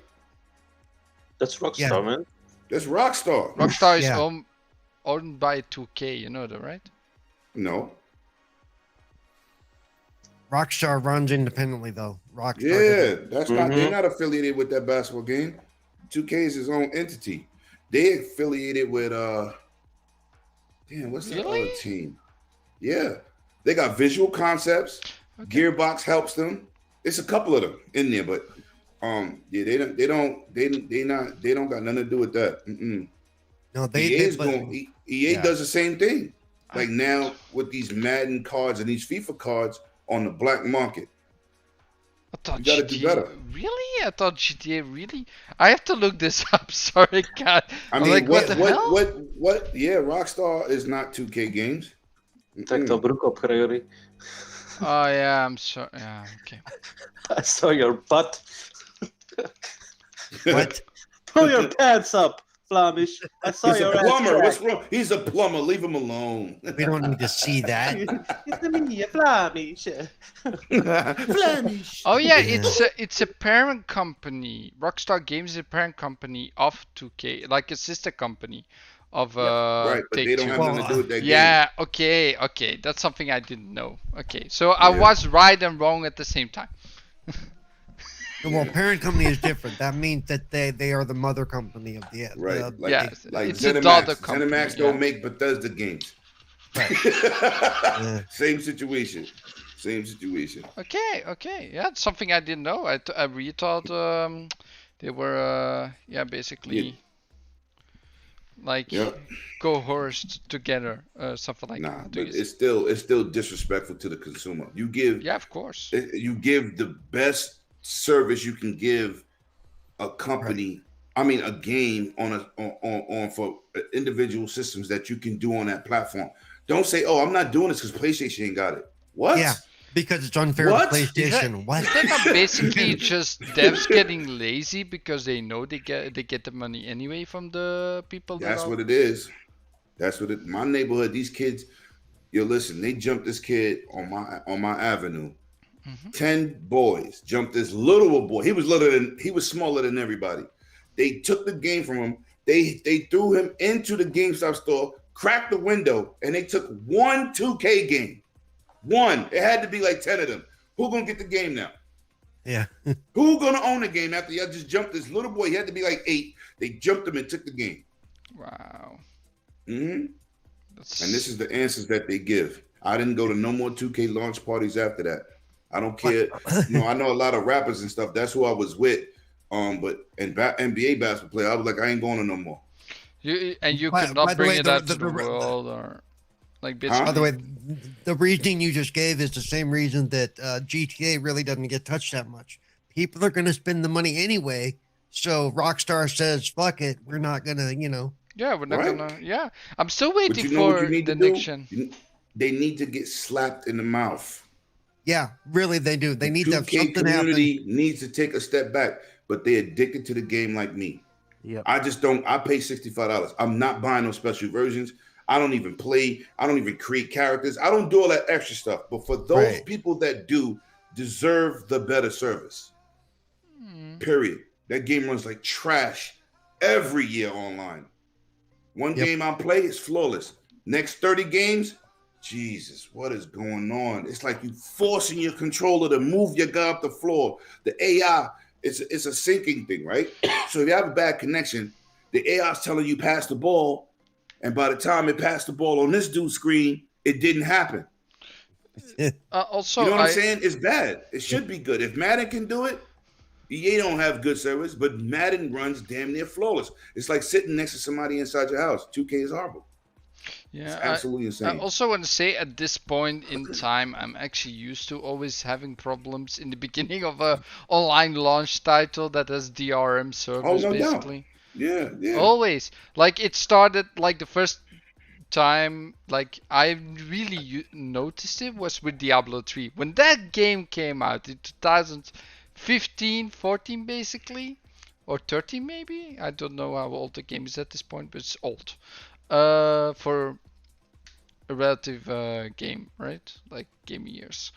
That's Rockstar, man.
That's Rockstar.
Rockstar is owned by 2K, you know that, right?
No.
Rockstar runs independently, though. Rockstar.
Yeah, that's not. They're not affiliated with that basketball game. 2K is his own entity. They affiliated with what's that other team? Yeah, they got Visual Concepts. Okay. Gearbox helps them. It's a couple of them in there, but Yeah, they don't got nothing to do with that. Mm-mm.
No,
EA
yeah.
does the same thing.
I
Like now with these Madden cards and these FIFA cards on the black market,
thought
you got to do
GTA
better.
really? I thought GTA really. I have to look this up. Sorry, God.
I
I'm
mean,
like, what the hell?
what? Yeah, Rockstar is not 2K games.
Trek dat broek op, Gregory.
Oh yeah, I'm sorry. Yeah, okay.
I saw your butt.
What?
Pull your pants up, Flamish. I saw
He's a
your ass
plumber.
crack.
What's wrong? He's a plumber. Leave him alone.
We don't need to see that.
It's me, Flamish.
Flemish.
Oh yeah,
Yeah.
it's a parent company. Rockstar Games is a parent company of 2K, like a sister company of
Right, but they don't
Take-Two.
have nothing to do with that game.
Yeah, okay, that's something I didn't know. Okay, so I
Yeah.
was right and wrong at the same time.
Well, parent company is different. That means that they are the mother company of the
Right.
the-
Yeah,
Like
it's a
ZeniMax.
daughter company,
ZeniMax
yeah.
don't make Bethesda games.
Yeah.
Same situation. Same situation.
Okay, yeah, it's something I didn't know. I really thought they were basically like
Yeah.
coerced together, something like
Nah,
that.
but it's still disrespectful to the consumer. You give
Yeah, of course.
you give the best service you can give a company. I mean, a game on for individual systems that you can do on that platform. Don't say, "Oh, I'm not doing this because PlayStation ain't got it." What?
Yeah, because it's unfair
What?
to
Is that,
PlayStation. What?
is that not basically just devs getting lazy because they know they get the money anyway from the people that
That's
are...
what it is. That's what it. My neighborhood, these kids. Yo, listen, they jumped this kid on my avenue. 10 boys jumped this little boy. He was smaller than everybody. They took the game from him. They threw him into the GameStop store, cracked the window, and they took one 2K game. One. It had to be like 10 of them. Who gonna get the game now?
Yeah.
Who gonna own the game after y'all just jumped this little boy? He had to be like 8. They jumped him and took the game.
Wow.
hmm
That's...
And this is the answers that they give. I didn't go to no more 2K launch parties after that. I don't care. I know a lot of rappers and stuff. That's who I was with. But NBA basketball player, I was like, I ain't going to no more.
You
By-
could
by
not
the
bring
way,
it
the-
out
the-
to the
the-
world, or like
Huh?
basically...
By the way, the reasoning you just gave is the same reason that GTA really doesn't get touched that much. People are going to spend the money anyway, so Rockstar says, "Fuck it, we're not gonna,"
Yeah, we're not
Right.
gonna... Yeah, I'm still
But
waiting
you know what
for
you need
the
to do?
next gen.
They need to get slapped in the mouth.
Yeah, really, they do. They need to have
2K
something happen.
community needs to take a step back, but they're addicted to the game like me.
Yep.
I just don't. I pay $65. I'm not buying no special versions. I don't even play. I don't even create characters. I don't do all that extra stuff. But for those
Right.
people that do, deserve the better service. Period. That game runs like trash every year online. One
Yep.
game I play is flawless. Next 30 games, Jesus, what is going on? It's like you forcing your controller to move your guy up the floor. The AI, it's a syncing thing, right? So if you have a bad connection, the AI is telling you pass the ball, and by the time it passed the ball on this dude's screen, it didn't happen.
Also,
You know what I'm saying? It's bad. It should be good. If Madden can do it, EA don't have good service, but Madden runs damn near flawless. It's like sitting next to somebody inside your house. 2K is horrible.
yeah,
It's absolutely
I
insane.
also want to say at this point in time, I'm actually used to always having problems in the beginning of a online launch title that has DRM servers,
no doubt.
basically.
Yeah, yeah.
Always. Like it started like the first time like I really noticed it was with Diablo 3. When that game came out in 2015, 14 basically, or 13 maybe. I don't know how old the game is at this point, but it's old. For a relative game, right? Like game years.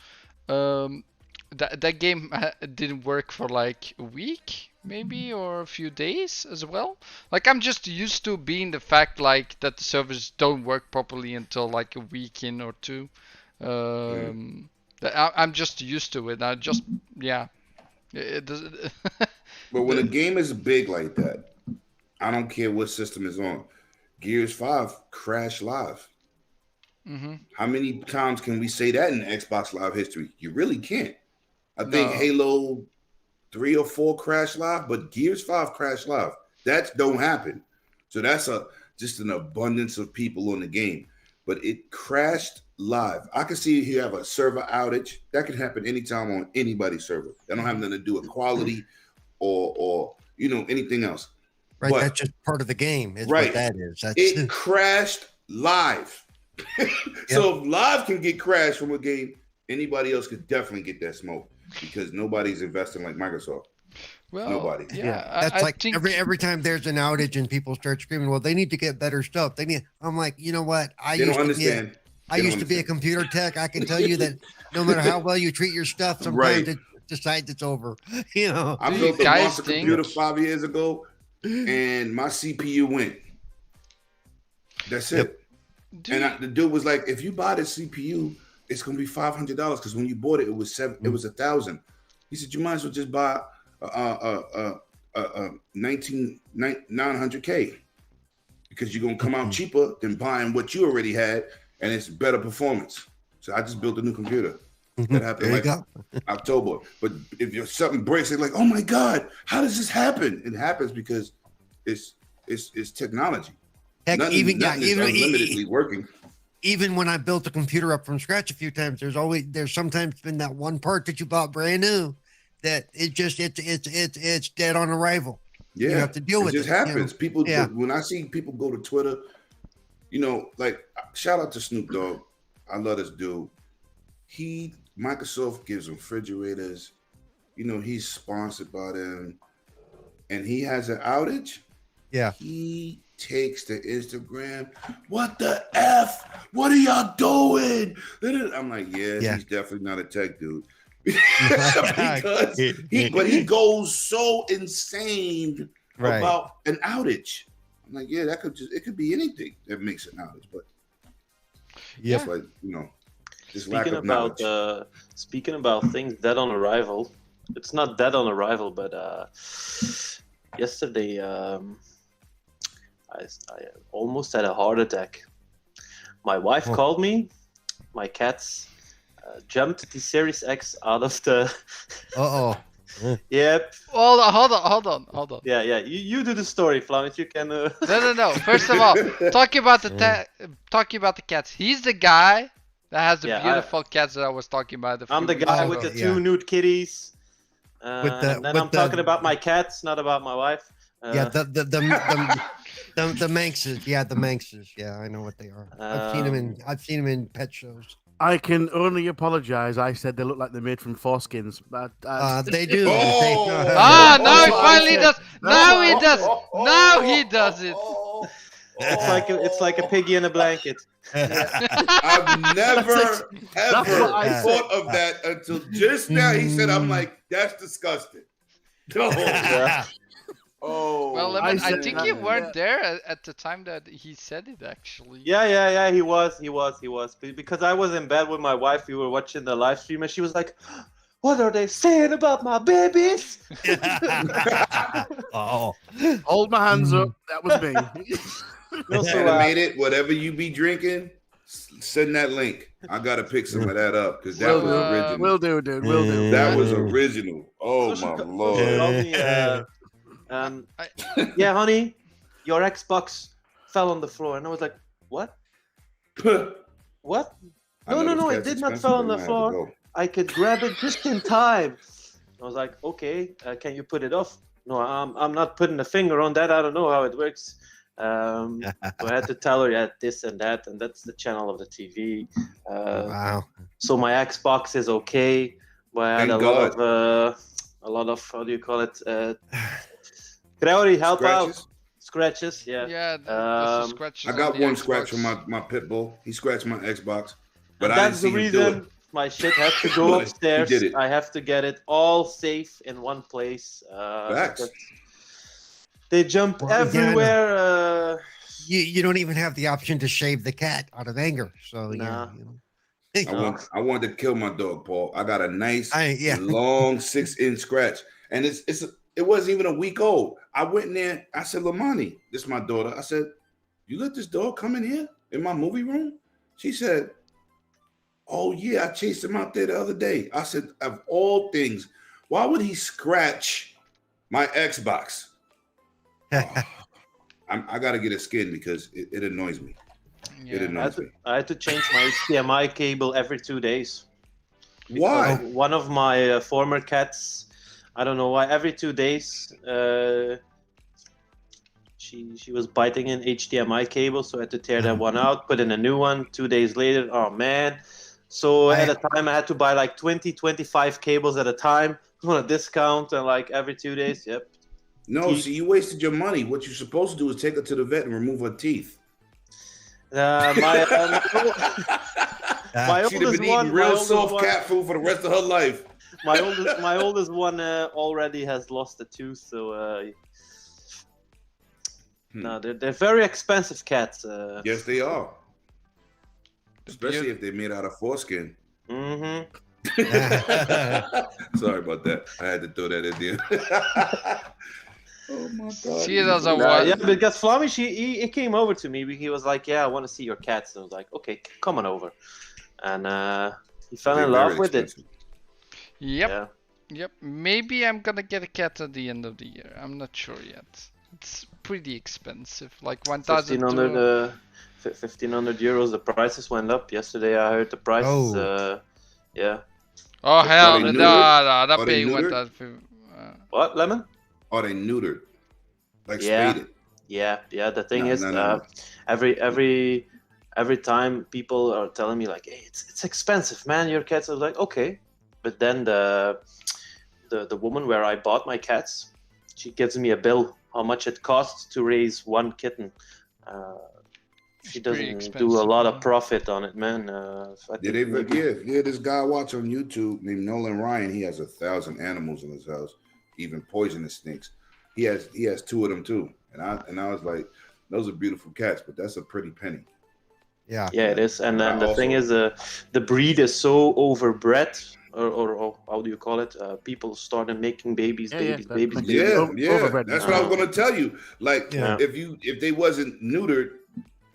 That game didn't work for like a week, maybe, or a few days as well. Like I'm just used to being the fact like that the servers don't work properly until like a week in or two. I'm just used to it. I just It does.
But when a game is big like that, I don't care what system is on. Gears 5 crash live. How many times can we say that in Xbox Live history? You really can't. I think
No.
Halo 3 or 4 crash live, but Gears 5 crash live. That don't happen. So that's just an abundance of people on the game. But it crashed live. I can see you have a server outage. That can happen anytime on anybody's server. That don't have nothing to do with quality or anything else.
Right,
But,
that's just part of the game. Is
right.
what that is. That's
it crashed live. So if live can get crashed from a game, anybody else could definitely get that smoke because nobody's investing like Microsoft.
Well,
Nobody.
Yeah,
that's
I
like
think
every time there's an outage and people start screaming, well, they need to get better stuff. I'm like, you know what?
They don't understand.
I used to be a computer tech. I can tell you that no matter how well you treat your stuff, sometimes it decides it's over. You know,
I
Do
built
you
a
guys
monster
think-
computer 5 years ago, and my CPU went. That's it. And the dude was like, "If you buy the CPU, it's gonna be $500 because when you bought it, it was $1,000." He said, "You might as well just buy a 900K because you're gonna come out cheaper than buying what you already had, and it's better performance." So I just built a new computer. That happened like October. But if something breaks, it's like, "Oh my God, how does this happen?" It happens because it's technology.
Heck,
Nothing is unlimitedly working.
Even when I built a computer up from scratch a few times, there's sometimes been that one part that you bought brand new that it's dead on arrival.
Yeah,
you have to deal with it.
It just happens. People,
Yeah.
when I see people go to Twitter, like shout out to Snoop Dogg. I love this dude. Microsoft gives him refrigerators. He's sponsored by them, and he has an outage.
Yeah.
He takes to Instagram. What the F? What are y'all doing? I'm like, yeah. He's definitely not a tech dude. Because he goes so insane about an outage. I'm like, yeah, it could be anything that makes an outage, but
yeah,
like just
Speaking about things dead on arrival, it's not dead on arrival, but yesterday I almost had a heart attack. My wife called me. My cats jumped the Series X out of the. Yep.
Hold on.
Yeah. You do the story, Flamish. You can.
No. First of all, talking about the cats. He's the guy that has the beautiful cats that I was talking about.
I'm the guy with the 2 nude kitties. And then I'm talking about my cats, not about my wife.
The Manxes. Yeah, the Manxes. Yeah, I know what they are. I've seen them in pet shows.
I can only apologize. I said they look like they're made from foreskins. But
they do.
Now he finally does. Now he does. Now he does it.
It's like a piggy in a blanket.
I've never ever thought of that until just now. He said, "I'm like, that's disgusting." Oh,
well, I think you weren't there at the time that he said it, actually.
Yeah. He was. Because I was in bed with my wife. We were watching the live stream, and she was like, "What are they saying about my babies?"
Hold my hands up. That was me.
Animated, whatever you be drinking, send that link. I gotta pick some of that up because that was original.
Will do, dude. Will do.
That was original. Oh my Lord.
Yeah, honey, your Xbox fell on the floor, and I was like, "What? What? No, it did not fall on the floor. I could grab it just in time." I was like, "Okay, can you put it off?" No, I'm not putting a finger on that. I don't know how it works. So I had to tell her, this and that, and that's the channel of the TV.
Wow.
So my Xbox is okay, but I had a lot of how do you call it? Could I already help out? Scratches, yeah.
Yeah, scratches.
I got one scratch from my pit bull. He scratched my Xbox, but
that's the reason my shit has to go upstairs. I have to get it all safe in one place. They jump everywhere.
You don't even have the option to shave the cat out of anger. So
I wanted to kill my dog, Paul. I got a nice long 6-inch scratch, and it wasn't even a week old. I went in there. I said, "Lamani, this is my daughter." I said, "You let this dog come in here in my movie room?" She said, "Oh yeah, I chased him out there the other day." I said, "Of all things, Why would he scratch my Xbox? I got to get a skin because it annoys me. It
Yeah.
annoys me.
I had to change my HDMI cable every 2 days.
Why?
Because one of my former cats, I don't know why, every 2 days, she was biting in HDMI cable, so I had to tear that one out, put in a new one. 2 days later, oh man. So at a time, I had to buy like 20, 25 cables at a time on a discount, and like every 2 days, yep.
No,
Teeth.
see, you wasted your money. What you're supposed to do is take her to the vet and remove her teeth.
My
She'd have
oldest
been
one,
eating real
my oldest
soft
one-
cat food for the rest of her life.
my oldest one already has lost a tooth, so no, they're very expensive cats.
Yes, they are. Especially if they're made out of foreskin.
Mm-hmm.
Sorry about that. I had to throw that in there. Oh my god.
See, there's a one.
Yeah, because Flamish, he came over to me. He was like, "Yeah, I want to see your cats." And I was like, "Okay, come on over." And he fell in love with it.
Yep.
Yeah.
Yep. Maybe I'm gonna get a cat at the end of the year. I'm not sure yet. It's pretty expensive, like 1,000.
1,500 euros. The prices went up yesterday. I heard the prices.
Oh.
Yeah.
Oh hell,
they
no,
neutered?
not
Are they
paying
neutered?
1,000.
What, Lemon?
Are they neutered? Like
Yeah.
spaded?
Yeah. The thing
No,
is,
no.
every time people are telling me like, "Hey, it's expensive, man. Your cats." I was like, "Okay," but then the woman where I bought my cats, she gives me a bill how much it costs to raise one kitten. She
It's pretty
doesn't do a
expensive,
lot
yeah.
of profit on it, man. I
Yeah,
think maybe-
this guy I watch on YouTube named Nolan Ryan. He has 1,000 animals in his house, even poisonous snakes. He has 2 of them too. And I was like, those are beautiful cats, but that's a pretty penny.
Yeah.
Yeah, it is. And then
I
the thing is, the breed is so overbred, or how do you call it? People started making babies.
That's
Yeah,
overbred.
that's what I was gonna tell you. Like,
Yeah.
if they wasn't neutered,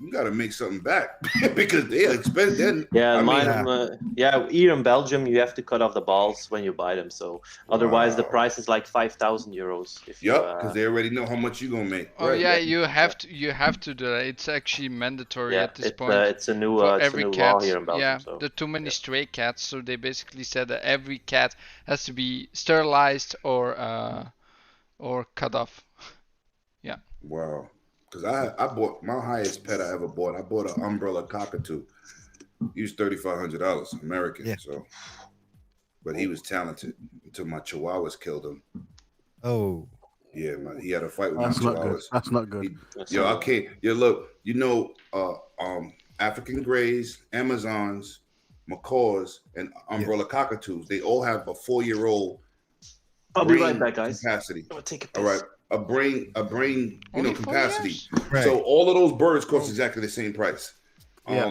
you gotta make something back because they are expensive.
Yeah,
I mean,
here in Belgium, you have to cut off the balls when you buy them. So otherwise, the
Wow.
price is like 5,000 euros. If you,
Yup, because they already know how much you're gonna make.
Oh
Right.
yeah, you have to do that. It's actually mandatory
yeah,
at this
it's
point.
it's a new
For
it's a
every
new
cat,
law here in Belgium.
yeah,
So.
there are too many
yeah.
stray cats, so they basically said that every cat has to be sterilized or cut off.
Wow. Because I bought my highest pet I ever bought. I bought an umbrella cockatoo. He was $3,500 American.
Yeah.
So, but he was talented until my chihuahuas killed him.
Oh.
Yeah, man, he had a fight with
That's
my
not good.
chihuahuas.
That's not good.
Yo, I can't. Yo, look, African Greys, Amazons, macaws, and umbrella cockatoos. They all have a 4-year-old.
I'll be
brain
right back, guys.
Capacity.
I'm gonna take a piss.
All right, a brain,
Only 4
capacity.
years?
Right.
So all of those birds cost exactly the same price.
Yeah.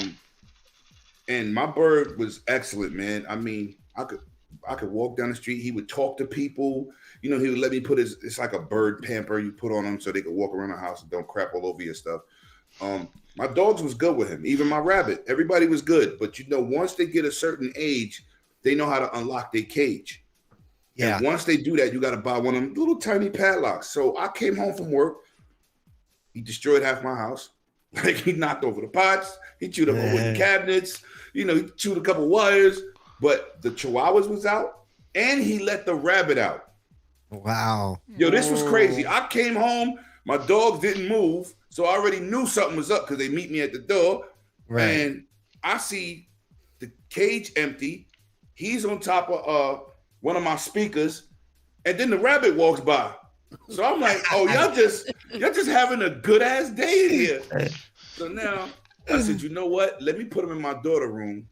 And my bird was excellent, man. I mean, I could walk down the street. He would talk to people. You know, he would let me put it's like a bird pamper you put on them so they could walk around the house and don't crap all over your stuff. My dogs was good with him. Even my rabbit. Everybody was good. But you know, once they get a certain age, they know how to unlock their cage.
Yeah.
And once they do that, you got to buy one of them little tiny padlocks. So I came home from work. He destroyed half my house. Like, he knocked over the pots. He chewed up my wooden cabinets. You know, he chewed a couple wires. But the chihuahuas was out. And he let the rabbit out.
Wow.
Yo, this was crazy. I came home. My dogs didn't move. So I already knew something was up because they meet me at the door.
Right.
And I see the cage empty. He's on top of one of my speakers. And then the rabbit walks by. So I'm like, oh, y'all just having a good ass day in here. So now I said, you know what? Let me put them in my daughter's room.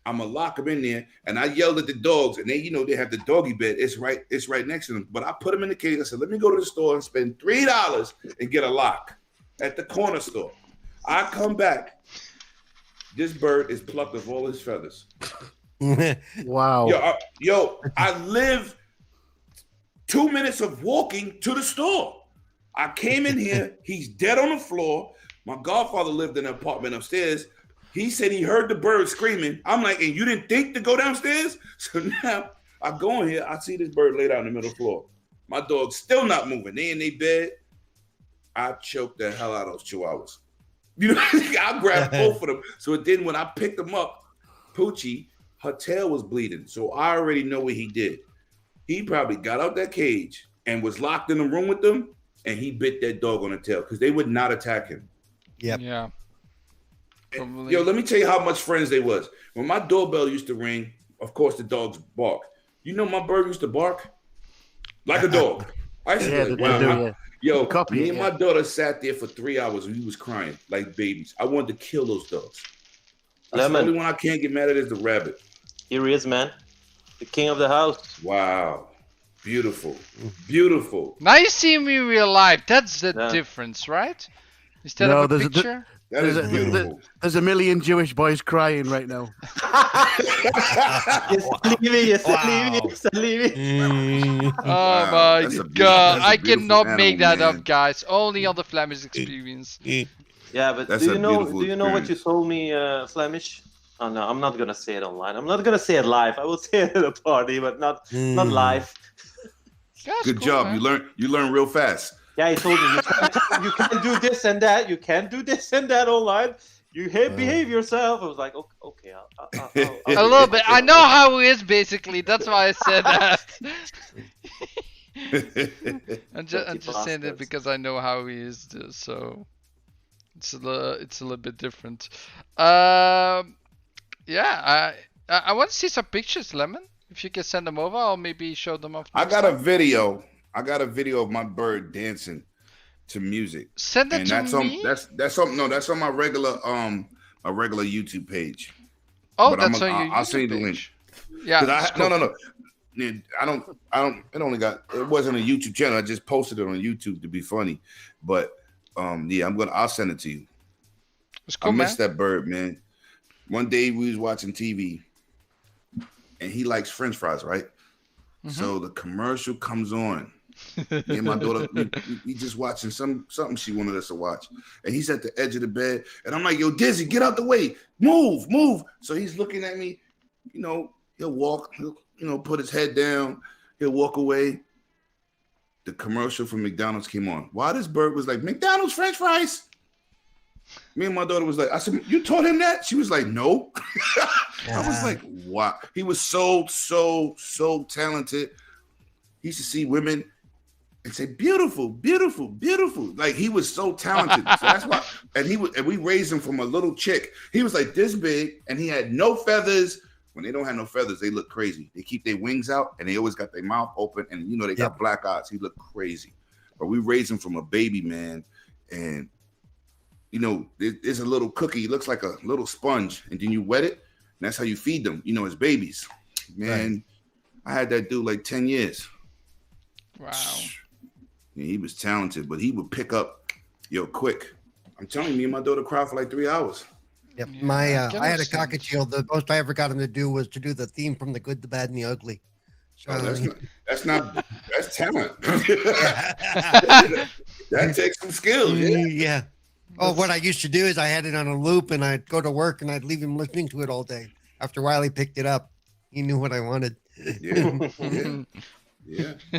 I'm gonna lock them in there. And I yelled at the dogs, and they have the doggy bed. It's right next to them. But I put them in the cage. I said, let me go to the store and spend $3 and get a lock at the corner store. I come back. This bird is plucked of all his feathers.
Wow.
I live 2 minutes of walking to the store. I came in here. He's dead on the floor. My godfather lived in an apartment upstairs. He said he heard the bird screaming. I'm like, and you didn't think to go downstairs? So now I go in here, I see this bird laid out in the middle of the floor. My dog's still not moving. They in their bed. I choked the hell out of those chihuahuas. You know, I grabbed both of them. So then when I picked them up, Poochie, her tail was bleeding. So I already know what he did. He probably got out that cage and was locked in the room with them, and he bit that dog on the tail because they would not attack him.
Yep.
Yeah.
And, yo, let me tell you how much friends they was. When my doorbell used to ring, of course the dogs bark. You know my bird used to bark like a dog. I used to be like, wow. Yo, me and my daughter sat there for 3 hours and we was crying like babies. I wanted to kill those dogs. That's the only one I can't get mad at is the rabbit.
Here he is, man. The king of the house.
Wow. Beautiful. Beautiful.
Now you see me in real life. That's the difference, right? Instead of a picture.
That is beautiful.
There's a million Jewish boys crying right now.
Oh my god. I cannot make that up, guys. Only on the Flamish experience.
Yeah, but do you know what you told me, Flamish? Oh no, I'm not gonna say it online. I'm not gonna say it live. I will say it at a party, but not live.
Good job. Man. You learn real fast.
Yeah, he told me you can't do this and that. You can't do this and that online. You behave yourself. I was like, okay, I'll
a little bit. I know how he is, basically. That's why I said that. I'm just saying that because I know how he is. So it's a little bit different. Yeah, I want to see some pictures, Lemon. If you can send them over, or maybe show them off.
I got a video of my bird dancing to music.
Send it to me.
That's on my regular YouTube page.
Oh,
but
that's on your YouTube
I'll send you the
page.
link.
Yeah.
No. It wasn't a YouTube channel. I just posted it on YouTube to be funny. But yeah, I'll send it to you.
It's cool,
I miss that bird, man. One day we was watching TV and he likes French fries, right? Mm-hmm. So the commercial comes on. Me and my daughter, we just watching something she wanted us to watch. And he's at the edge of the bed. And I'm like, yo, Dizzy, get out the way. Move. So he's looking at me. You know, he'll walk, put his head down. He'll walk away. The commercial from McDonald's came on. While this bird was like, McDonald's French fries. Me and my daughter was like, I said, you taught him that? She was like, no. I was like, wow. He was so talented. He used to see women and say, beautiful. Like he was so talented. So that's why. And we raised him from a little chick. He was like this big and he had no feathers. When they don't have no feathers, they look crazy. They keep their wings out and they always got their mouth open and they got black eyes. He looked crazy. But we raised him from a baby, man. And there's a little cookie. It looks like a little sponge, and then you wet it, and that's how you feed them. As babies. Man, right. I had that dude like 10 years.
Wow.
Yeah, he was talented, but he would pick up, quick. I'm telling you, me and my daughter cried for like 3 hours.
Yep. I had a cockatiel. The most I ever got him to do was to do the theme from The Good, the Bad, and the Ugly. So,
that's talent. That takes some skill.
Yeah. Oh, what I used to do is I had it on a loop and I'd go to work and I'd leave him listening to it all day. After a while, he picked it up. He knew what I wanted.
Yeah.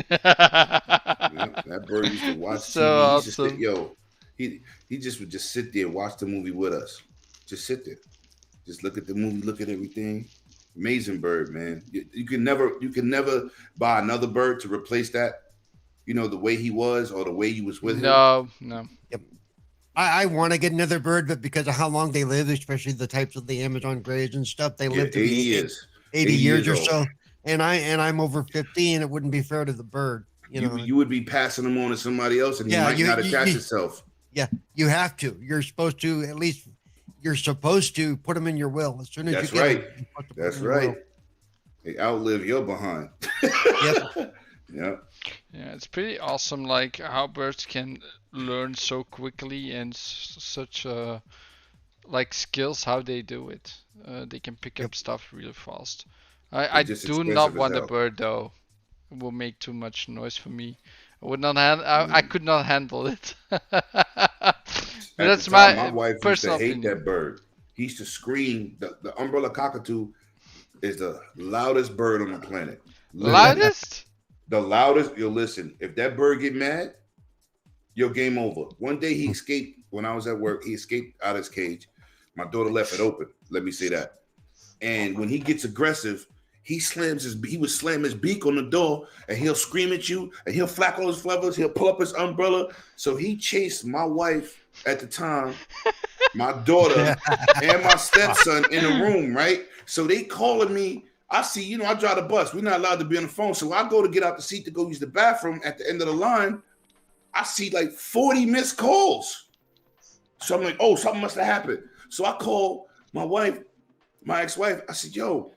That bird used to watch
so
TV.
Awesome.
He just would just sit there and watch the movie with us. Just sit there. Just look at the movie, look at everything. Amazing bird, man. You can never buy another bird to replace that, the way he was or the way you was with him.
No.
Yep. I want to get another bird, but because of how long they live, especially the types of the Amazon grays and stuff, they live to
80
be
years.
80 years or so. And I'm over 50, and it wouldn't be fair to the bird.
You would be passing them on to somebody else, and you might not attach yourself.
Yeah, you have to. You're supposed to put them in your will as soon as
That's
you get
right.
them.
That's right. They outlive your behind.
Yep.
Yep.
Yeah, it's pretty awesome, like how birds can learn so quickly and such like skills how they do it. They can pick up stuff really fast. I do not want a bird though. It will make too much noise for me. I could not handle it. That's my
wife
personal
used to hate
opinion.
that bird. He used to scream. The umbrella cockatoo is the loudest bird on the planet.
Loudest?
The loudest. Yo, listen. If that bird get mad, yo, game over. One day he escaped when I was at work. He escaped out of his cage. My daughter left it open. Let me say that. And when he gets aggressive, he would slam his beak on the door, and he'll scream at you, and he'll flap all his feathers. He'll pull up his umbrella. So he chased my wife at the time, my daughter, and my stepson in the room, right? So they calling me. I see, I drive the bus. We're not allowed to be on the phone. So I go to get out the seat to go use the bathroom at the end of the line. I see like 40 missed calls. So I'm like, oh, something must have happened. So I call my wife, my ex-wife. I said, yo,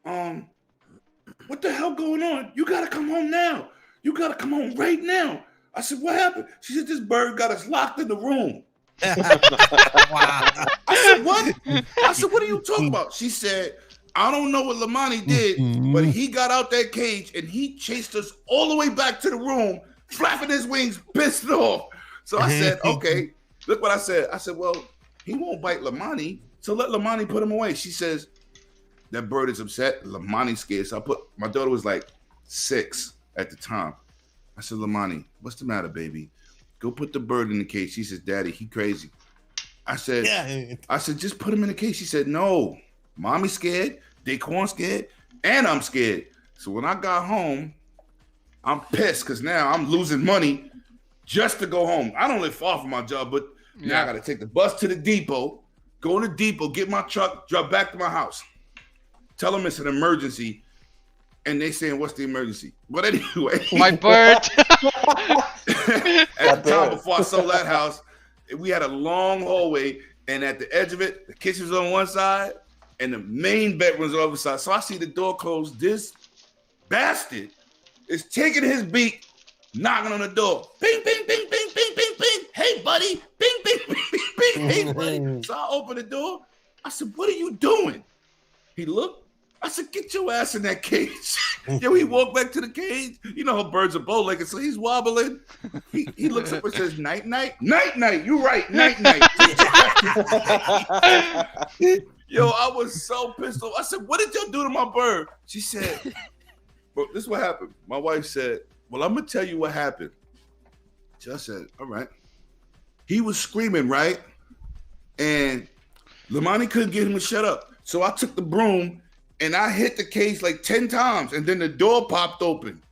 what the hell going on? You got to come home now. You got to come home right now. I said, what happened? She said, this bird got us locked in the room.
Wow.
I said, what? I said, what are you talking about? She said, I don't know what Lamani did, but he got out that cage and he chased us all the way back to the room, flapping his wings, pissed off. So I said, okay, look what I said. I said, well, he won't bite Lamani, so let Lamani put him away. She says, that bird is upset. Lamani's scared. So my daughter was like 6 at the time. I said, Lamani, what's the matter, baby? Go put the bird in the cage. She says, Daddy, he crazy. I said, just put him in the cage. She said, no, Mommy's scared, Daquan's scared, and I'm scared. So when I got home, I'm pissed because now I'm losing money just to go home. I don't live far from my job, but now I got to take the bus to the depot, go to the depot, get my truck, drive back to my house. Tell them it's an emergency. And they saying, what's the emergency? But anyway.
My bird.
At the time before I sold that house, we had a long hallway. And at the edge of it, the kitchen's on one side and the main bedroom's on the other side. So I see the door closed. This bastard is taking his beak, knocking on the door. Bing, bing, bing, bing, bing, bing, bing. Hey, buddy. Bing, bing, bing, bing, bing. Hey, buddy. So I open the door. I said, what are you doing? He looked. I said, get your ass in that cage. Yo, he walked back to the cage. You know how birds are bow-legged, so he's wobbling. He looks up and says, night, night. Night, night. You right. Night, night. Yo, I was so pissed off. I said, what did y'all do to my bird? She said, bro, this is what happened. My wife said, well, I'm going to tell you what happened. So I said, all right. He was screaming, right? And Lamani couldn't get him to shut up. So I took the broom and I hit the cage like 10 times, and then the door popped open.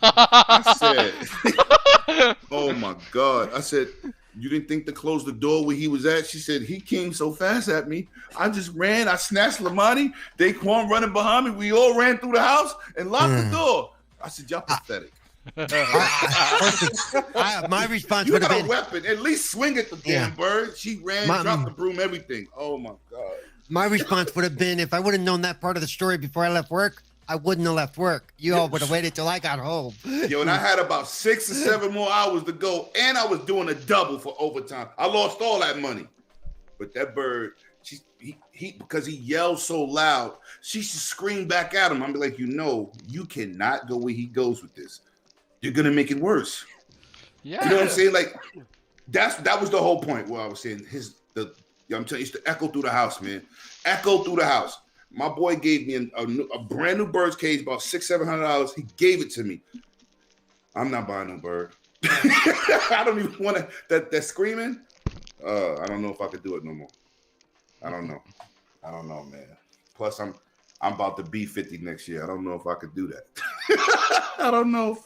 I said, oh my God. I said, you didn't think to close the door where he was at? She said, he came so fast at me. I just ran. I snatched Lamani. Daquan running behind me. We all ran through the house and locked the door. I said, y'all pathetic.
My response
You
would have
got
been
a weapon. At least swing at the damn bird. She ran, dropped the broom, everything. Oh my God.
My response would have been, if I would have known that part of the story before I left work, I wouldn't have left work. You all would have waited till I got home.
Yo, and I had about 6 or 7 more hours to go, and I was doing a double for overtime. I lost all that money. But that bird, he because he yelled so loud, she should scream back at him. I'm like, you cannot go where he goes with this. You're gonna make it worse.
Yeah.
You know what I'm saying? Like, that was the whole point where I was saying I'm telling you, it's to echo through the house, man. Echo through the house. My boy gave me a brand new bird's cage, about $600-700. He gave it to me. I'm not buying no bird. I don't even want to. That screaming. I don't know if I could do it no more. I don't know, man. Plus, I'm about to be 50 next year. I don't know if I could do that. I don't know.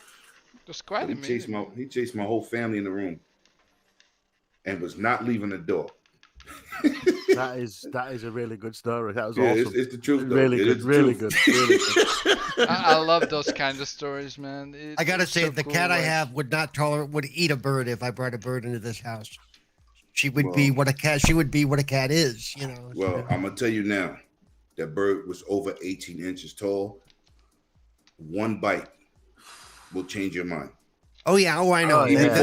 That's quite amazing.
He chased my whole family in the room and was not leaving the door.
That is a really good story. That was awesome.
It's the truth. Though.
Really good, really good.
I love those kind of stories, man.
I gotta say,
so
the
cool,
cat I
like-
have would eat a bird if I brought a bird into this house. She would be what a cat is, you know.
Well, I'm gonna tell you now, that bird was over 18 inches tall. One bite will change your mind.
Oh yeah, I know.
Oh, yeah.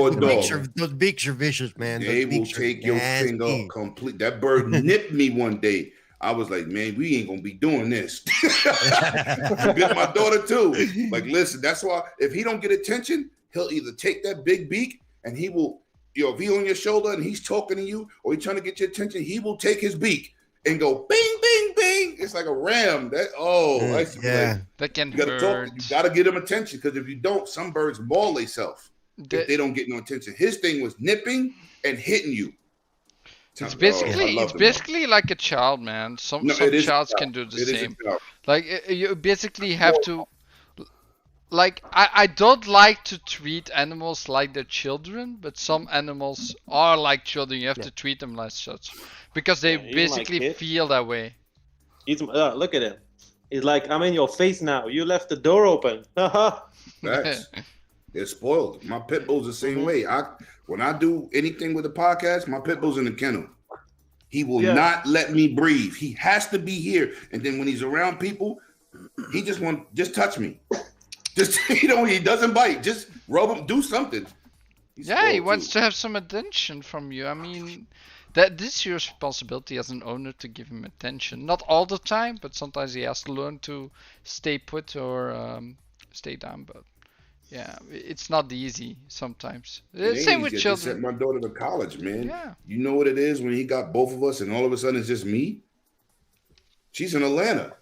Those beaks are vicious, man.
They will take your finger complete. That bird nipped me one day. I was like, man, we ain't gonna be doing this. Bit my daughter too. Like, listen, that's why if he don't get attention, he'll either take that big beak and he will, if he on your shoulder and he's talking to you or he's trying to get your attention, he will take his beak and go bing, bing, bing. nipping. It's like a ram. I used to be like,
That can
you gotta talk.
hurt.
You gotta get them attention because if you don't, some birds maul themselves if they don't get no attention. His thing was nipping and hitting you.
It's basically like a child, man. Some childs can do the same. Like you basically have to. Like I don't like to treat animals like they're children, but some animals are like children. You have to treat them like such because they basically feel that way.
Look at him. He's like, I'm in your face now. You left the door open.
Facts. They're spoiled. My pit bull's the same way. When I do anything with the podcast, my pit bull's in the kennel. He will not let me breathe. He has to be here. And then when he's around people, he just touch me. Just he doesn't bite. Just rub him, do something.
He wants to have some attention from you. I mean, this is your responsibility as an owner to give him attention. Not all the time, but sometimes he has to learn to stay put or stay down. But yeah, it's not easy sometimes. Same with children.
Sent my daughter to college, man.
Yeah.
You know what it is when he got both of us, and all of a sudden it's just me. She's in Atlanta,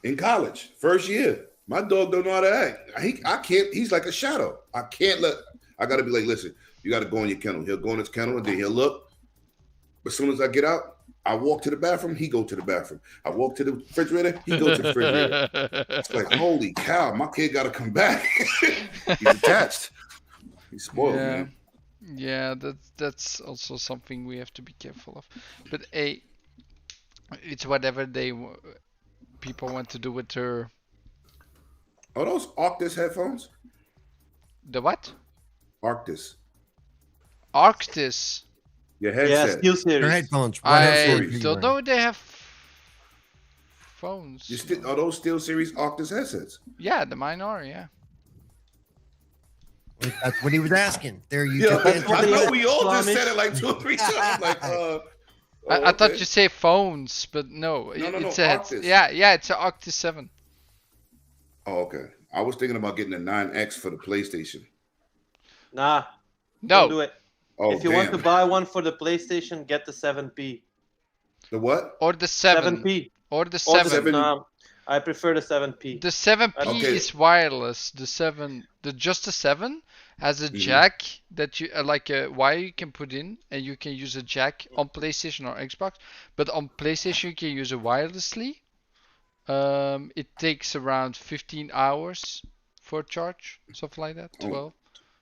in college, first year. My dog don't know how to act. I can't. He's like a shadow. I got to be like, listen, you got to go in your kennel. He'll go in his kennel and then he'll look. But as soon as I get out, I walk to the bathroom. He go to the bathroom. I walk to the refrigerator. He go to the refrigerator. It's like, holy cow, my kid got to come back. He's attached. He's spoiled, man.
Yeah, that's also something we have to be careful of. But it's whatever people want to do with their.
Are those Arctis headphones?
The what?
Arctis.
Arctis.
Your headset.
Yeah, Steel Series.
Your headphones.
I don't know they have phones.
Are those Steel Series Arctis headsets?
Yeah, the mine are, yeah.
That's what he was asking. There you
Yeah,
go.
I know we all just said it like 2 or 3 times. Like,
I thought you say phones, but no. It's a
Arctis.
Yeah, it's an Arctis 7.
Oh, okay. I was thinking about getting a 9X for the PlayStation.
Nah.
No.
Don't do it.
Oh,
if you want to buy one for the PlayStation, get the 7P.
The what?
Or the 7.
7P.
Or the 7.
I prefer the 7P.
The 7P is wireless. The 7, just the 7 has a jack that you like a wire you can put in, and you can use a jack on PlayStation or Xbox. But on PlayStation you can use it wirelessly. It takes around 15 hours for charge, something like that. 12.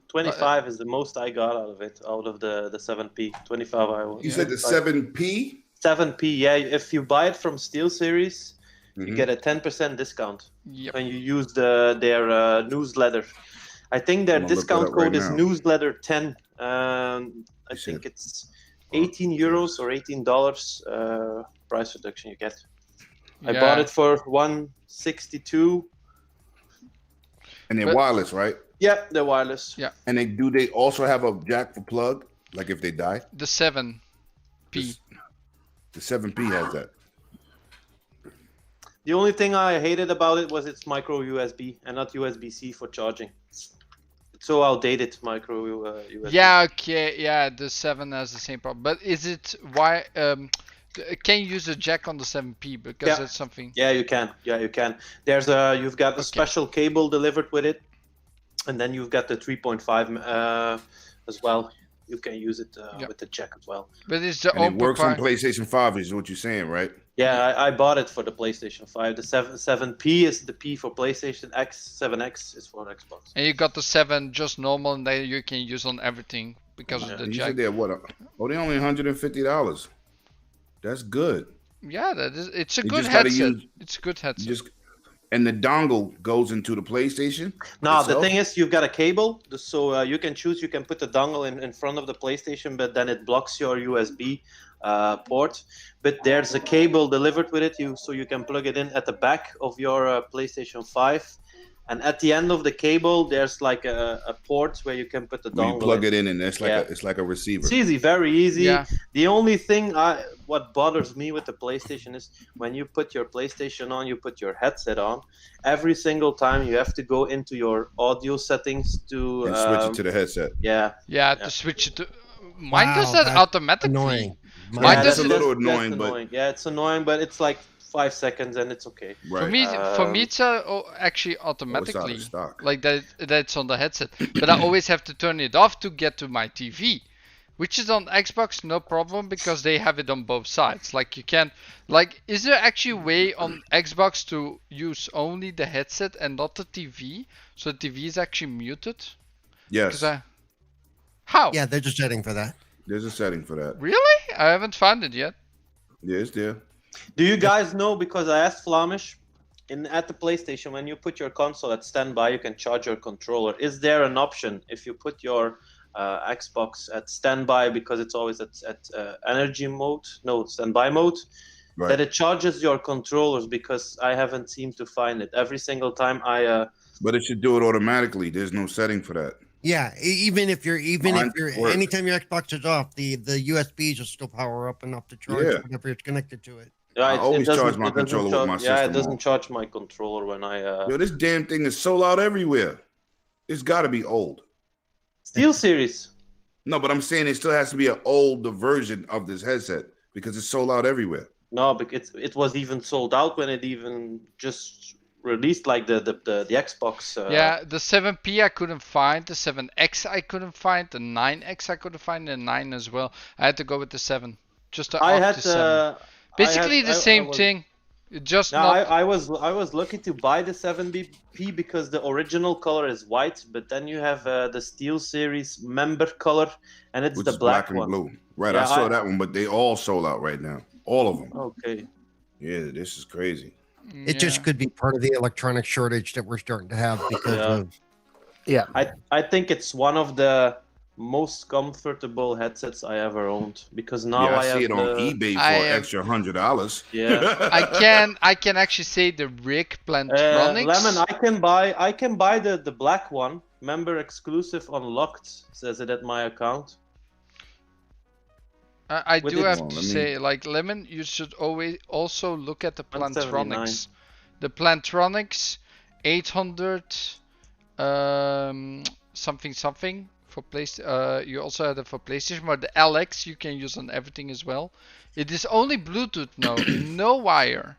25 is the most I got out of it, out of the 7P. 25 hours.
You said the 7P?
7P, yeah. If you buy it from Steel Series, you get a 10% discount when you use their newsletter. I think their discount code is newsletter 10. I think it's 18 euros or $18 price reduction you get. I bought it for 162.
And they're wireless, right?
Yeah, they're wireless.
Yeah.
And they also have a jack for plug, like if they die?
The 7P.
The 7P has that.
The only thing I hated about it was it's micro USB and not USB-C for charging. It's so outdated, micro USB.
Yeah, okay, yeah, the 7 has the same problem. But is it why? Can you use a jack on the 7P because it's something?
Yeah, you can. Yeah, you can. You've got a special cable delivered with it, and then you've got the 3.5 as well. You can use it with the jack as well.
But it's the
and it works on PlayStation 5, is what you're saying, right?
Yeah, I bought it for the PlayStation 5. The 7P is the P for PlayStation X, 7X is for Xbox.
And you got the 7 just normal, and then you can use on everything because of the
you
jack.
said they're what? Oh, they're only $150. That's good.
Yeah, it's a good headset. It's a good headset.
And the dongle goes into the PlayStation?
No, the thing is, you've got a cable, so you can choose. You can put the dongle in front of the PlayStation, but then it blocks your USB port. But there's a cable delivered with it, so you can plug it in at the back of your PlayStation 5. And at the end of the cable, there's like a port where you can put the dongle.
You plug it in, and it's like a receiver.
It's easy, very easy.
Yeah.
The only thing what bothers me with the PlayStation is when you put your PlayStation on, you put your headset on. Every single time you have to go into your audio settings to
switch it to the headset.
Yeah, to switch it to. Mine does that automatically.
Annoying.
Mine
That's
does
a little annoying,
but it's annoying. But it's like 5 seconds and it's okay.
Right.
For me, it's actually
Oh, it's out
automatically
of stock.
like that's on the headset. But I always have to turn it off to get to my TV, which is on Xbox no problem because they have it on both sides. Like you can, like, is there actually a way on Xbox to use only the headset and not the TV, so the TV is actually muted?
Yes.
How?
Yeah, they're just setting for that.
There's a setting for that.
Really? I haven't found it yet.
Yeah, it's there.
Do you guys know, because I asked Flamish, at the PlayStation, when you put your console at standby, you can charge your controller. Is there an option if you put your Xbox at standby because it's always at energy mode, no, standby mode,
Right.
that it charges your controllers? Because I haven't seemed to find it. Every single time
But it should do it automatically. There's no setting for that.
Yeah, even if you're
Mine works.
anytime your Xbox is off, the USBs will still power up enough to charge
Yeah.
whatever it's connected to it.
I always charge my controller with my
Yeah, it
system
doesn't
on.
charge my controller when I.
Yo, this damn thing is sold out everywhere. It's got to be old.
Steel Series.
No, but I'm saying it still has to be an older version of this headset because it's sold out everywhere.
No, because it was even sold out when it even just released, like the Xbox.
Yeah, the 7P I couldn't find, the 7X I couldn't find, the 9X I couldn't find, the 9 as well. I had to go with the 7, just to
I
opt
had
the 7. Basically the same thing, just
No,
not.
I was lucky to buy the 7BP because the original color is white, but then you have the Steel Series member color, and it's
Which
the
is
black
and
one.
blue. Right,
Yeah,
I saw that one, but they all sold out right now. All of them.
Okay.
Yeah, this is crazy.
It just could be part of the electronic shortage that we're starting to have because
Yeah.
of.
Yeah.
I think it's one of the most comfortable headsets I ever owned, because now
Yeah,
I
I
have
see it on eBay for an extra $100.
Yeah.
I can actually say the rig Plantronics.
Lemon, I can buy the black one, member exclusive unlocked, says it at my account.
I
With
do
it-
have
Hold
to
on, let me-
say, like, Lemon, you should always also look at the
179.
Plantronics. The Plantronics 800 something something for PlayStation. You also have it for PlayStation, but the LX you can use on everything as well. It is only Bluetooth, no wire,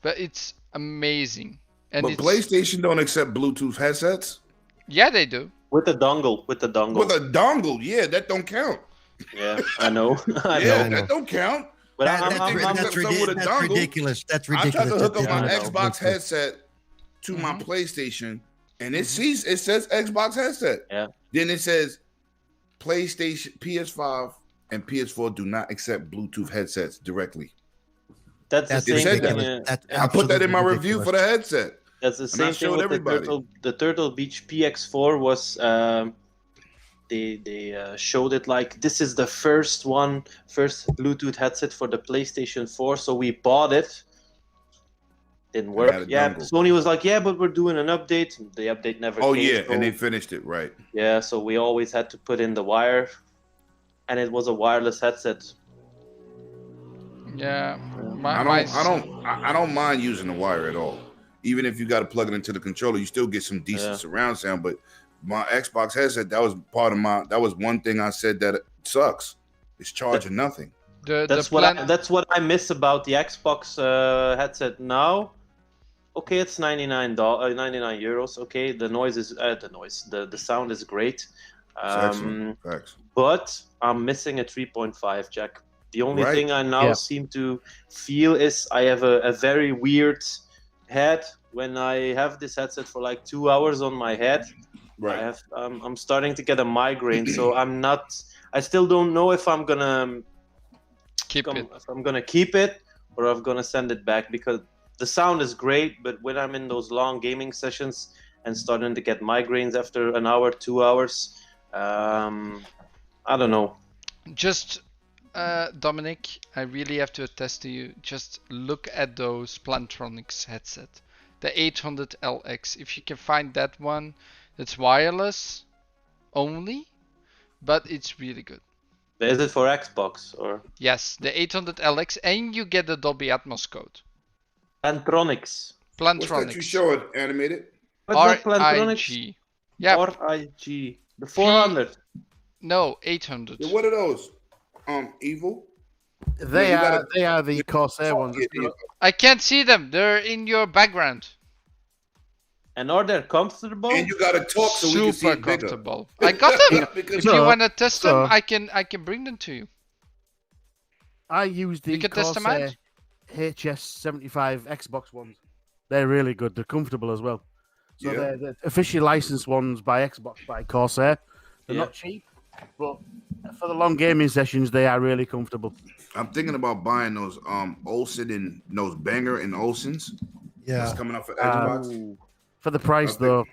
but it's amazing. And
But
it's,
PlayStation don't accept Bluetooth headsets.
yeah, they do.
With the dongle.
With a dongle, yeah, that don't count.
Yeah, I know. I
Yeah,
know.
that don't count.
But
That's
someone with a dongle.
ridiculous. That's
I
ridiculous.
tried to hook
that
up
they
my
don't
know.
Xbox
Bluetooth.
headset to my PlayStation, and it says Xbox headset.
Yeah.
Then it says PlayStation, PS5, and PS4 do not accept Bluetooth headsets directly.
That's
That's
the same thing.
ridiculous. That's
I put that in my
absolutely
review
ridiculous.
for the headset.
That's the
I
same thing
showed
with
everybody.
the Turtle Beach PX4 was. They showed it like this is the first Bluetooth headset for the PlayStation 4, so we bought it. Didn't
had a
work. Yeah,
dongle.
Sony was like, yeah, but we're doing an update. The update never
Oh
came.
yeah,
so,
and they finished it right.
yeah, so we always had to put in the wire, and it was a wireless headset.
Yeah,
I don't mind using the wire at all. Even if you got to plug it into the controller, you still get some decent
Yeah.
surround sound. But my Xbox headset, that was one thing I said that it sucks. It's charging nothing.
That's what I miss about the Xbox headset now. Okay, it's $99, €99. Okay, the noise is the sound is great.
It's excellent. Facts.
But I'm missing a 3.5 jack. The only
Right.
thing I now seem to feel is I have a very weird head when I have this headset for like 2 hours on my head.
Right.
I'm starting to get a migraine, so I still don't know if I'm gonna
keep it.
if I'm gonna keep it or I'm gonna send it back, because the sound is great, but when I'm in those long gaming sessions and starting to get migraines after an hour, 2 hours, I don't know.
Just Dominic, I really have to attest to you. Just look at those Plantronics headset, the 800LX. If you can find that one, it's wireless only, but it's really good.
Is it for Xbox or
Yes, the 800LX, and you get the Dolby Atmos code.
Plantronics?
What's that you
Plantronics.
show it animated?
What's that, Plantronics?
RIG. Yeah,
RIG. The 400.
no, 800.
Yeah, what are those? Evil.
They
you
are
gotta-
they are the Corsair ones.
Yeah, there you go.
I can't see them. They're in your background.
And are they comfortable?
And you gotta talk so we can see
Super
it bigger.
comfortable. I got them.
Because
If
So-
you wanna test them,
so-
I can bring them to you.
I use the
You can test them
Corsair
out.
HS75 Xbox ones. They're really good. They're comfortable as well. So
Yeah.
they're officially licensed ones by Xbox by Corsair. They're
Yeah.
not cheap, but for the long gaming sessions, they are really comfortable.
I'm thinking about buying those Olsen and those Banger and Olsens.
Yeah.
That's coming up for Xbox.
Ooh,
For the price,
Okay.
though,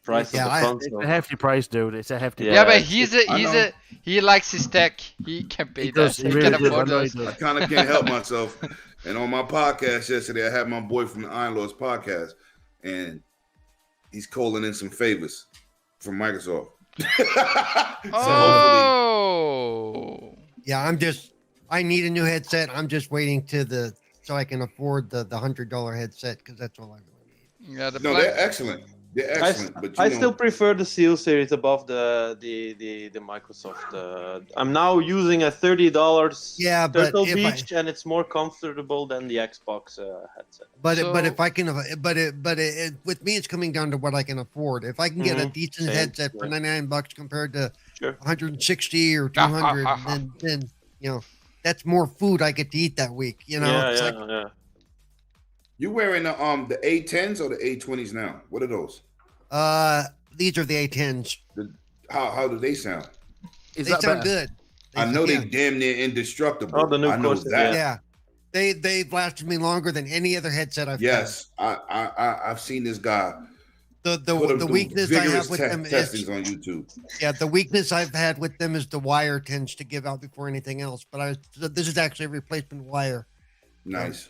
price
Yeah,
of
I-
the
it's
console.
a hefty price, dude. It's a hefty.
Yeah,
Yeah, but
it's-
he likes his tech. He can pay
He
that.
does,
He
he
can
really does,
afford
I know he
those.
does.
I kind of can't help myself. And on my podcast yesterday, I had my boy from the Iron Lords podcast, and he's calling in some favors from Microsoft. So hopefully,
Oh.
Yeah, I need a new headset. I'm just waiting so I can afford the $100 headset because that's all I really need.
Yeah, the
no,
plan-
they're excellent. They're excellent. But
I
you know,
still prefer the Seal series above the Microsoft. I'm now using a $30
Yeah, but
Turtle
if
Beach, and it's more comfortable than the Xbox headset.
But
So-
if I can, with me, it's coming down to what I can afford. If I can get a
Mhm.
decent
Same,
headset for
yeah.
$99 compared to
Sure.
160 or 200, then that's more food I get to eat that week.
Yeah,
It's
yeah,
like,
yeah.
you wearing the A10s or the A20s now? What are those?
these are the A10s.
How do they sound?
Is
They
that
sound
better?
good.
I know
yeah.
they damn near indestructible.
Oh, the new
I know
Corsair,
that.
Yeah. They've lasted me longer than any other headset I've
Yes, I've seen this guy.
had.
put him
The
through
weakness I
vigorous
have with them
testings
is
on YouTube.
the weakness I've had with them is the wire tends to give out before anything else. But this is actually a replacement wire.
Nice.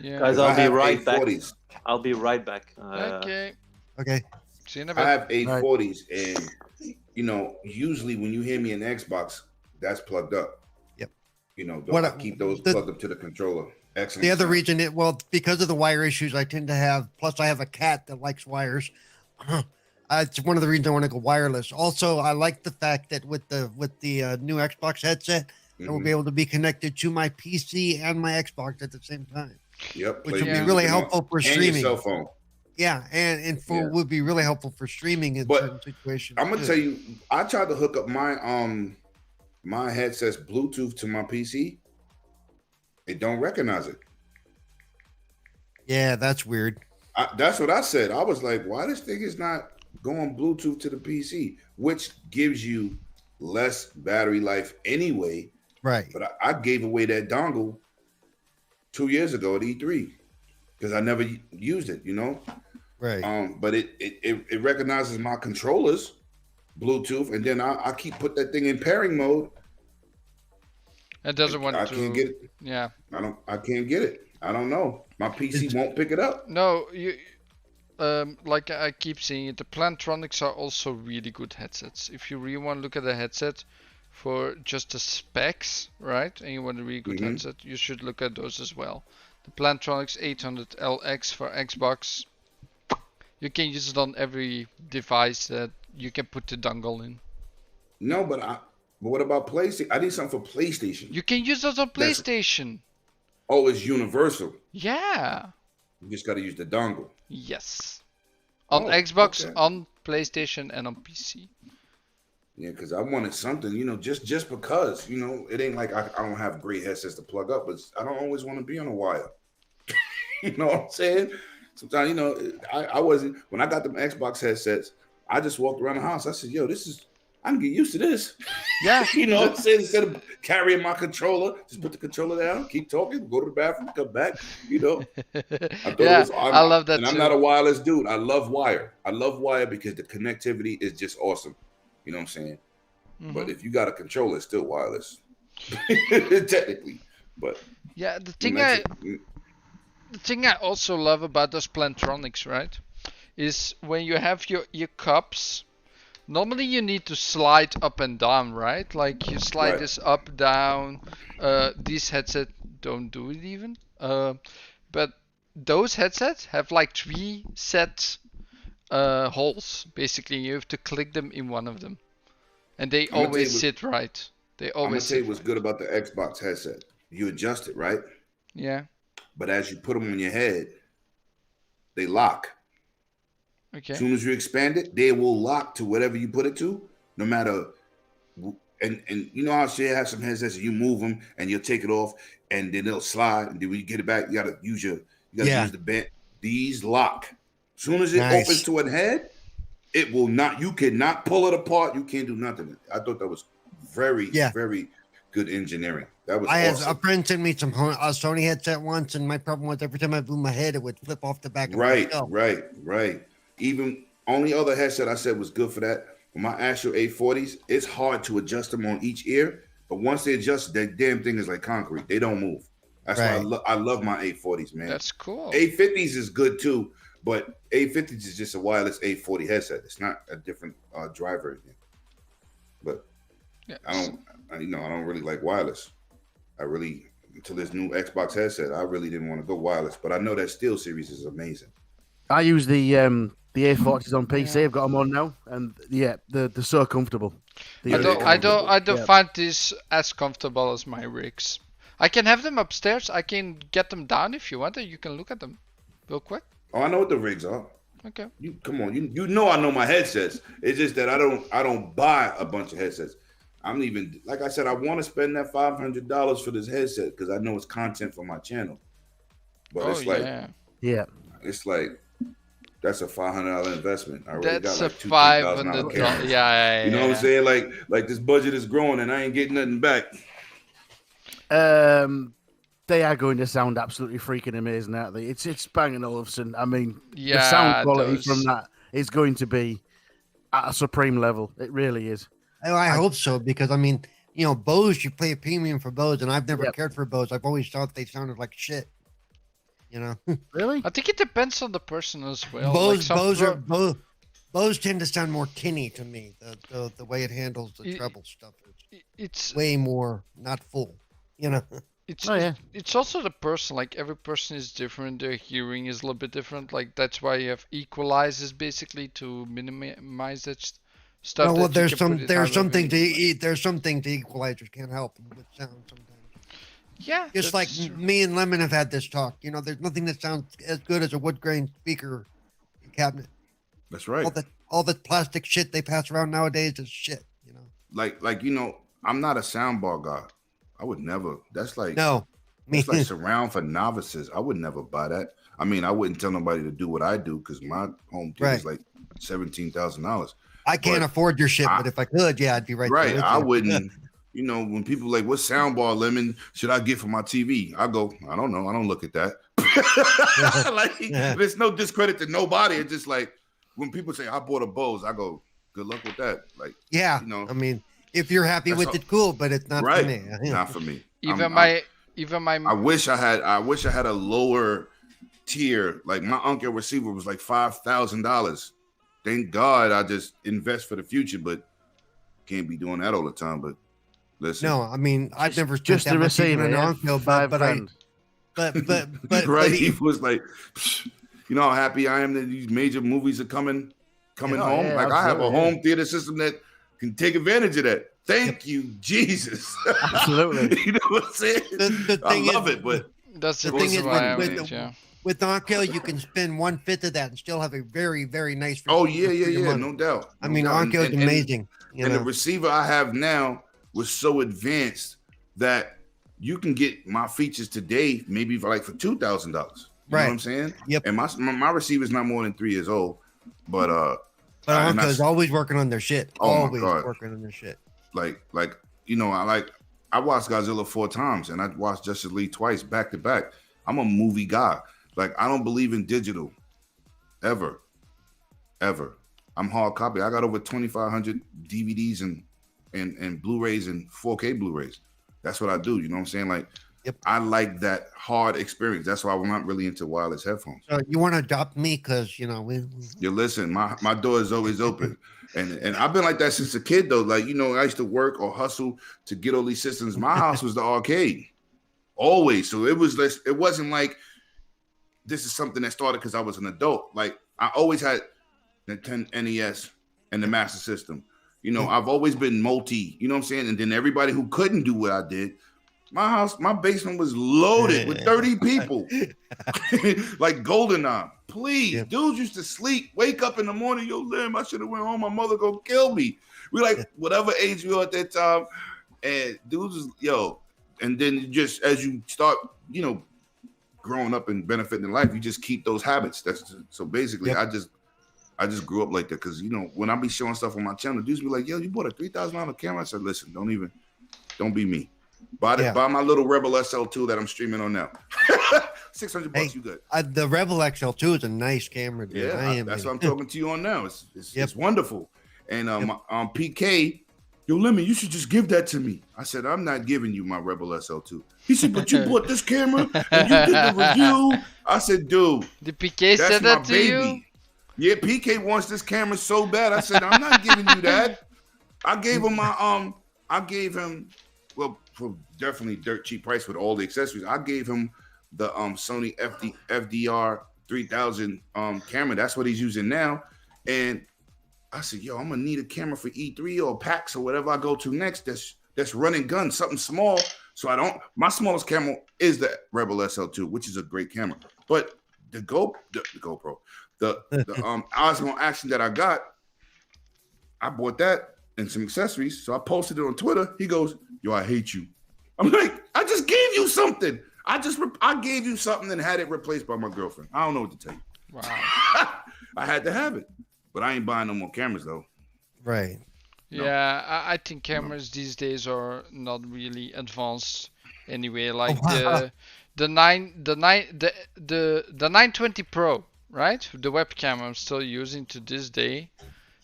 Yeah.
Guys,
I
I'll be
have
right back.
A40s.
I'll be right back.
Okay.
Okay.
See you in a
I
bit.
have A40s, and usually when you hear me in Xbox, that's plugged up.
Yep.
I keep those plugged up to the controller. Excellent.
The other
sound.
reason because of the wire issues I tend to have, plus I have a cat that likes wires. It's one of the reasons I want to go wireless. Also, I like the fact that with the new Xbox headset, I will
Mhm.
be able to be connected to my PC and my Xbox at the same time,
Yep,
which
play
would be
music
really
and all-
helpful for
and your
streaming.
cell phone.
Yeah, and
Yeah.
would be really helpful for streaming in
But
certain situations.
I'm gonna
too.
tell you, I tried to hook up my headset's Bluetooth to my PC. It don't recognize it.
Yeah, that's weird.
That's what I said. I was like, why this thing is not going Bluetooth to the PC, which gives you less battery life anyway.
Right.
But I gave away that dongle 2 years ago at E3 because I never used it,
Right.
But it recognizes my controllers Bluetooth, and then I keep put that thing in pairing mode.
It doesn't want
I
to.
can't get it.
Yeah.
I can't get it. I don't know. My PC won't pick it up.
No, you. Like I keep saying it, the Plantronics are also really good headsets. If you really want to look at a headset for just the specs, right, and you want a really good
Mhm.
headset, you should look at those as well. The Plantronics 800LX for Xbox. You can use it on every device that you can put the dongle in.
No, but what about PlayStation? I need something for PlayStation.
You can use those on
That's-
PlayStation.
Oh, it's universal.
Yeah.
You just got to use the dongle.
Yes. On
Oh,
Xbox,
okay.
on PlayStation, and on PC.
Yeah, because I wanted something, just because, it ain't like I don't have great headsets to plug up, but I don't always want to be on a wire. You know what I'm saying? Sometimes, I wasn't, when I got them Xbox headsets, I just walked around the house. I said, yo, I can get used to this.
Yeah.
You know what I'm saying? Instead of carrying my controller, just put the controller down, keep talking, go to the bathroom, come back, I thought
Yeah,
it was,
I love that
and
too.
I'm not a wireless dude. I love wire. I love wire because the connectivity is just awesome. You know what I'm saying? But
Mhm.
if you got a controller, it's still wireless. Technically. But
Yeah, the
you
thing
know,
the thing I also love about those Plantronics, right, is when you have your cups, normally you need to slide up and down, right? Like you slide
Right.
this up, down. These headset don't do it even. But those headsets have like 3 set holes. Basically, you have to click them in one of them, and they
tell you
always
what-
sit right. They
I'm gonna
always
tell you
sit
what's
right.
good about the Xbox headset. You adjust it, right?
Yeah.
but as you put them on your head, they lock.
Okay.
As soon as you expand it, they will lock to whatever you put it to, no matter. And you know how shit has some headsets, you move them and you'll take it off, and then they'll slide, and then when you get it back, you gotta use use the bent. These lock. As soon as it opens to a head, it will not. You cannot pull it apart. You can't do nothing. I thought that was very good engineering. That was.
I had
awesome.
a friend send me some Sony headset once, and my problem was every time I blew my head, it would flip off the back.
Right. Even only other headset I said was good for that. My Astro A40s, it's hard to adjust them on each ear, but once they adjust, that damn thing is like concrete. They don't move. That's why I love my A40s, man.
That's cool.
A50s is good too, but A50s is just a wireless A40 headset. It's not a different driver. But I don't really like wireless. Until this new Xbox headset, I really didn't want to go wireless. But I know that Steel series is amazing.
I use the A40s on PC. I've got them on now, and they're so comfortable.
I don't find this as comfortable as my rigs. I can have them upstairs. I can get them down if you want, and you can look at them real quick.
Oh, I know what the rigs are.
Okay.
You come on. You know I know my headsets. It's just that I don't buy a bunch of headsets. I'm even, like I said, I want to spend that $500 for this headset because I know it's content for my channel. But it's like, it's like that's a $500 investment. I already
that's
got like
$500. Yeah.
You know what I'm saying? Like this budget is growing and I ain't getting nothing back.
They are going to sound absolutely freaking amazing, aren't they? It's Bang & Olufsen. I mean, the sound quality from that is going to be at a supreme level. It really is.
I hope so, because I mean, Bose, you pay a premium for Bose, and I've never cared for Bose. I've always thought they sounded like shit.
Really?
I think it depends on the person as well.
Bose tend to sound more tinny to me. The way it handles the treble stuff it's way more not full.
It's also the person. Like every person is different. Their hearing is a little bit different. Like that's why you have equalizers basically to minimize that stuff.
Well, there's something to equalizers can't help with sound sometimes.
Yeah,
just like true. Me and Lemon have had this talk. There's nothing that sounds as good as a wood grain speaker cabinet.
That's right.
All the plastic shit they pass around nowadays is shit.
Like I'm not a soundbar guy. I would never. That's like
it's
like surround for novices. I would never buy that. I mean, I wouldn't tell nobody to do what I do because my home theater is like $17,000.
I can't afford your shit, but if I could, I'd be right.
Right, I wouldn't. When people like, what soundbar Lemon should I get for my TV? I go, I don't know. I don't look at that. There's no discredit to nobody. It's just like when people say I bought a Bose, I go, good luck with that. Like,
I mean, if you're happy with it, cool, but it's not for me.
Not for me.
Even my.
I wish I had a lower tier. Like my Uncle receiver was like $5,000. Thank God I just invest for the future, but can't be doing that all the time. But listen,
no, I mean I've never
just the receiver,
but
right. He was like, you know how happy I am that these major movies are coming home.
Yeah,
like I have a home theater system that can take advantage of that. Thank you, Jesus.
Absolutely.
You know what I'm saying? I love it, but
that's
the thing is with Onkel, you can spend 1/5 of that and still have a very, very nice.
Oh yeah, no doubt.
I mean, Onkel is amazing.
And the receiver I have now was so advanced that you can get my features today, maybe for $2,000. You know what I'm saying?
Yep.
And my receiver's not more than 3 years old, but
Onkel is always working on their shit. Always working on their shit.
I watched Godzilla 4 times and I watched Justice League twice back to back. I'm a movie guy. Like I don't believe in digital ever. I'm hard copy. I got over 2,500 DVDs and Blu-rays and 4K Blu-rays. That's what I do. You know what I'm saying? Like, I like that hard experience. That's why I'm not really into wireless headphones.
So you want to adopt me? Because, you
listen, my door is always open. And I've been like that since a kid, though. Like, I used to work or hustle to get all these systems. My house was the arcade. Always. So it wasn't like this is something that started because I was an adult. Like, I always had the NES and the Master System. I've always been multi, you know what I'm saying? And then everybody who couldn't do what I did my basement was loaded with 30 people. Like GoldenEye. Please, dudes used to sleep, wake up in the morning, yo, Lim, I should have went home. My mother gonna kill me. We like whatever age we were at that time, and dudes was, yo, and then just as you start, growing up and benefiting in life, you just keep those habits. So basically, I just grew up like that because when I be showing stuff on my channel, dudes be like, yo, you bought a $3,000 camera. I said, listen, don't be me. Buy my little Rebel SL2 that I'm streaming on now. $600, you good.
The Rebel XL2 is a nice camera, dude.
Yeah, that's what I'm talking to you on now. It's wonderful. And PK, yo, Lemon, you should just give that to me. I said, I'm not giving you my Rebel SL2. He said, but you bought this camera and you did the review. I said, dude,
the PK said that to you?
Yeah, PK wants this camera so bad. I said, I'm not giving you that. I gave him well, for definitely dirt cheap price with all the accessories. I gave him the Sony FDR 3000 camera. That's what he's using now. And I said, yo, I'm gonna need a camera for E3 or PAX or whatever I go to next. That's running gun, something small. So my smallest camera is the Rebel SL2, which is a great camera. But the GoPro, the Osmo Action that I got, I bought that and some accessories. So I posted it on Twitter. He goes, yo, I hate you. I'm like, I just gave you something. I gave you something and had it replaced by my girlfriend. I don't know what to tell you.
Wow.
I had to have it. But I ain't buying no more cameras though.
Right.
No. Yeah, I think cameras these days are not really advanced anyway. Like the 920 Pro, right? The webcam I'm still using to this day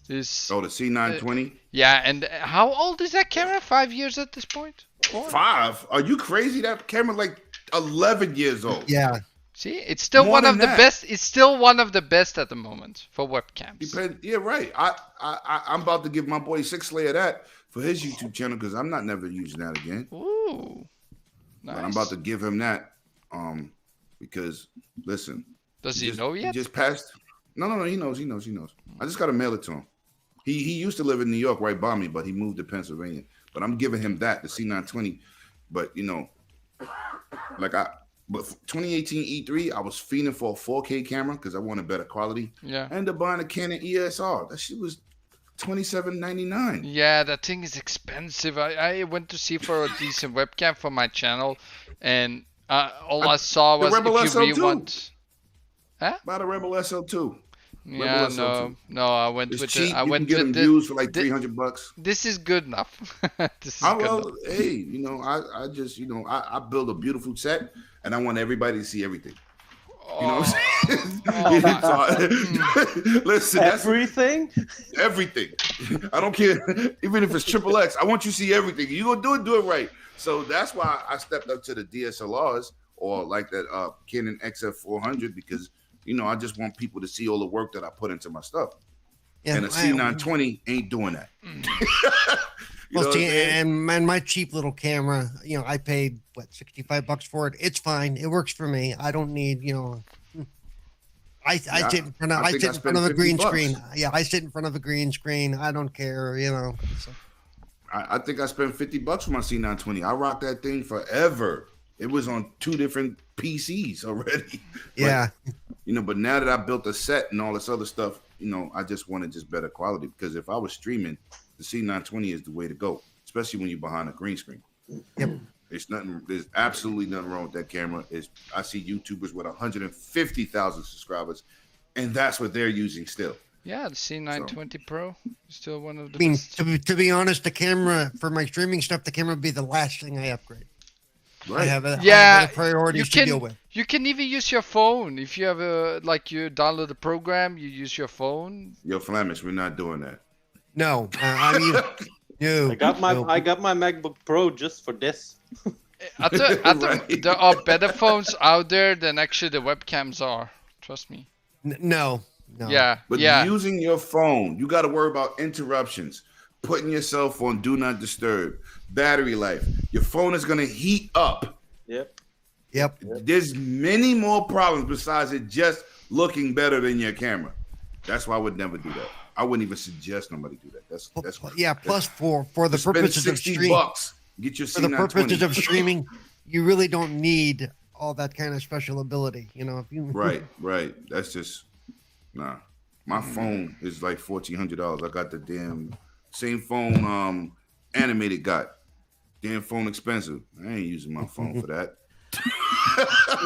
is
the C920.
Yeah, and how old is that camera? 5 years at this point? 4?
5? Are you crazy? That camera like 11 years old.
Yeah.
See, it's still one of the best. It's still one of the best at the moment for webcams.
Yeah, right. I'm about to give my boy 6layer that for his YouTube channel because I'm not never using that again.
Ooh, nice.
But I'm about to give him that because listen.
Does he know yet?
He just passed. No. He knows. I just got to mail it to him. He used to live in New York right by me, but he moved to Pennsylvania. But I'm giving him that, the C920. But But for 2018 E3, I was fiending for a 4K camera because I wanted better quality.
Yeah.
I ended up buying a Canon ESR. That shit was $27.99.
Yeah, that thing is expensive. I went to see for a decent webcam for my channel, and I saw was
Rebel
if you really
SL2.
Want. Huh?
Buy the Rebel SL2.
Yeah,
Rebel SL2.
no. I went
it's
with
cheap.
I went
you can get
with
them used for like $300.
This is good enough. This is good enough.
Hey, I just I build a beautiful set. And I want everybody to see everything. You know what I'm saying? Listen,
everything?
Everything. I don't care. Even if it's XXX, I want you to see everything. You gonna do it right. So that's why I stepped up to the DSLRs or like that Canon XF400 because I just want people to see all the work that I put into my stuff. Yeah, and a C920 ain't doing that.
Well, see, and my cheap little camera, I paid $65 for it. It's fine. It works for me. I don't need, I sit in front of a green screen. Yeah, I sit in front of a green screen. I don't care, So.
I think I spent $50 for my C920. I rocked that thing forever. It was on 2 different PCs already.
Yeah.
But now that I built a set and all this other stuff, I just wanted just better quality because if I was streaming, the C920 is the way to go, especially when you're behind a green screen.
Yep.
There's absolutely nothing wrong with that camera. I see YouTubers with 150,000 subscribers, and that's what they're using still.
Yeah, the C920 Pro is still one of the
best.
To
be honest, the camera for my streaming stuff, the camera would be the last thing I upgrade.
Right.
I have other priorities to deal with.
You can even use your phone if you have you download a program, you use your phone.
Yo, Flamish, we're not doing that.
No,
no. I got my MacBook Pro just for this.
There are better phones out there than actually the webcams are. Trust me.
No.
Yeah.
But using your phone, you got to worry about interruptions, putting yourself on Do Not Disturb, battery life. Your phone is going to heat up.
Yep.
There's many more problems besides it just looking better than your camera. That's why I would never do that. I wouldn't even suggest nobody do that. That's
Plus for the purposes of stream.
Get your
For the purposes
C920.
of streaming, you really don't need all that kind of special ability. You know, if you
Right. That's just nah. My phone is like $1,400. I got the damn same phone Animated got. Damn phone expensive. I ain't using my phone for that.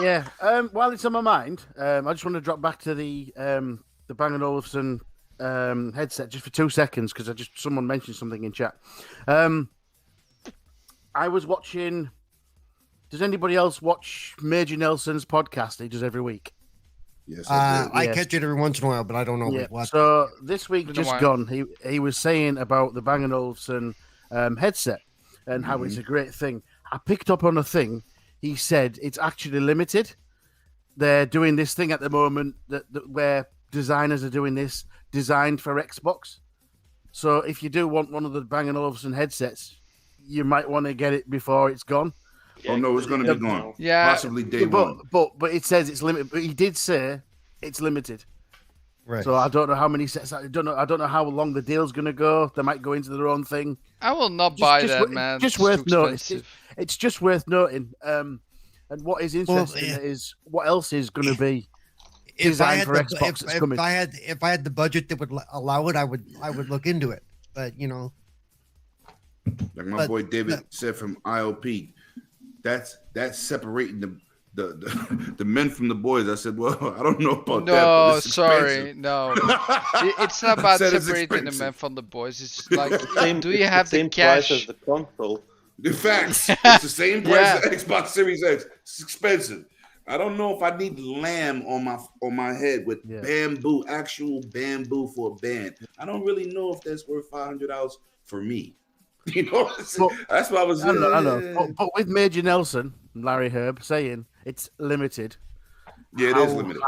Yeah. While it's on my mind, I just want to drop back to the Bang & Olufsen headset just for 2 seconds because someone mentioned something in chat. I was watching. Does anybody else watch Major Nelson's podcast he does every week?
Yes, I
I
Yeah.
catch it every once in a while, but I don't know
Yeah.
what.
So this week
Been a
just
while.
gone, he was saying about the Bang & Olufsen headset and how it's a great thing. I picked up on a thing. He said it's actually limited. They're doing this thing at the moment that where designers are doing this designed for Xbox. So if you do want one of the Bang & Olufsen headsets, you might want to get it before it's gone.
Oh no, it's gonna be gone.
now.
Yeah.
Possibly day one.
But it says it's limited. But he did say it's limited.
Right.
So I don't know how many sets. I don't know how long the deal's going to go. They might go into their own thing.
I will not buy
just
that,
wo-
man.
just
It's
worth
too
noting.
expensive.
It's just worth noting. And what is interesting
yeah.
is what else is going to be
if I
designed
had
for
the,
Xbox that's coming.
if I had the budget that would allow it, I would look into it. But you know,
Like my
But-
boy David
but-
said from IOP, that's separating the men from the boys. I said, well, I don't know about that. But
No,
it's
sorry,
expensive.
no. It's not
I
about
said it's
separating the
expensive.
men from the boys. It's like,
Same,
do you
it's
have
the same
the cash?
price as the console?
In fact, it's the same price
Yeah.
as Xbox Series X. It's expensive. I don't know if I need lamb on my head with bamboo, actual bamboo for a band. I don't really know if that's worth $500 for me. You know, that's what I was.
I know. But with Major Nelson, and Larry Herb saying it's limited.
Yeah, it is limited.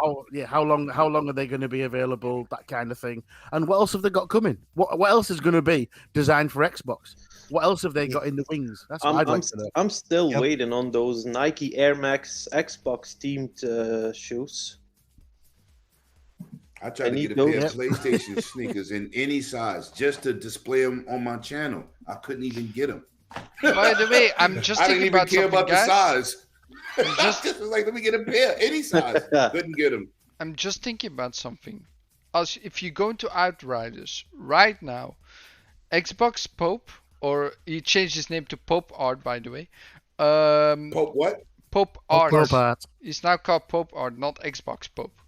How long are they going to be available? That kind of thing. And what else have they got coming? What else is going to be designed for Xbox? What else have they got in the wings? That's what I'd like to know.
I'm still
Yep.
waiting on those Nike Air Max Xbox themed shoes.
I tried to
need
get a pair
those.
of PlayStation sneakers in any size just to display them on my channel. I couldn't even get them.
By the way, I'm just
I didn't
thinking
even
about
care
something,
about the
guys.
size. Just was like, let me get a pair, any size. Couldn't get them.
I'm just thinking about something. If you go into Outriders right now, Xbox Pope, or he changed his name to Pope Art, by the way.
Pope what?
Pope Art.
Pope Art.
It's now called Pope Art, not Xbox Pope.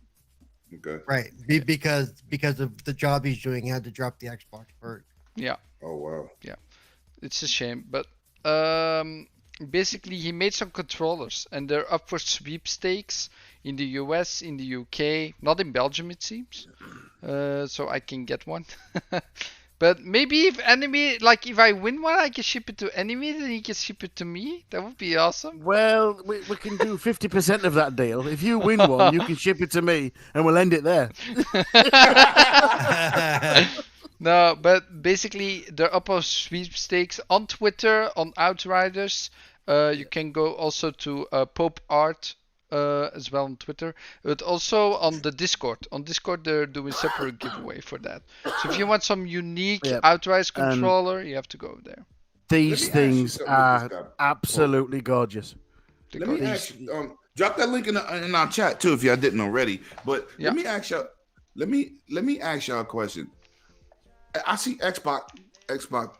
Okay.
right? Because of the job he's doing, he had to drop the Xbox for it.
Yeah,
Oh wow.
it's a shame, but basically he made some controllers, and they're up for sweepstakes in the US, in the UK, not in Belgium it seems. So I can get one. But maybe if I win one, I can ship it to Enemy, then he can ship it to me. That would be awesome.
Well, we can do 50% of that deal. If you win one, you can ship it to me, and we'll end it there.
No, but basically they're up on sweepstakes on Twitter, on Outriders. You can go also to Pope Art as well on Twitter, but also on the Discord. On Discord, they're doing separate giveaway for that. So if you want some unique
Yeah.
Outriders controller, you have to go there.
These
Let me ask you
things
something with
are
this guy.
absolutely gorgeous.
The
Let me
go-
ask you, drop that link in our chat too if y'all didn't already. But
Yeah.
let me ask y'all. Let me ask y'all a question. I see Xbox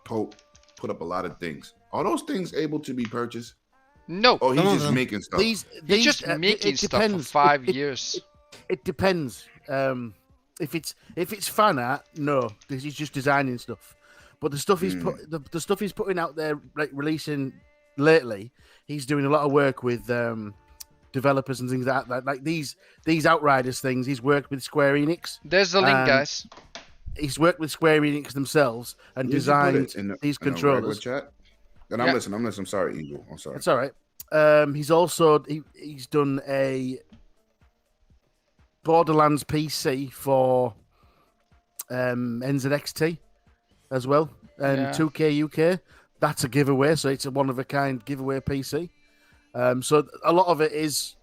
Pope put up a lot of things. Are those things able to be purchased?
No,
Or he's
Some of
just
them.
making stuff?
he's just making stuff for 5 years.
It depends. If it's fan art, no, because he's just designing stuff. But the stuff the stuff he's putting out there, like releasing lately, he's doing a lot of work with developers and things like that. Like these Outriders things, he's worked with Square Enix.
There's the link,
Um,
guys.
He's worked with Square Enix themselves and
Where'd you put
designed
it? In the
these
regular
controllers.
chat? And
Yeah.
I'm listening. I'm sorry, Eagle. I'm sorry.
That's all right. He's also he's done a Borderlands PC for NZXT as well, and
Yeah.
2K UK. That's a giveaway, so it's a one of a kind giveaway PC. So a lot of it is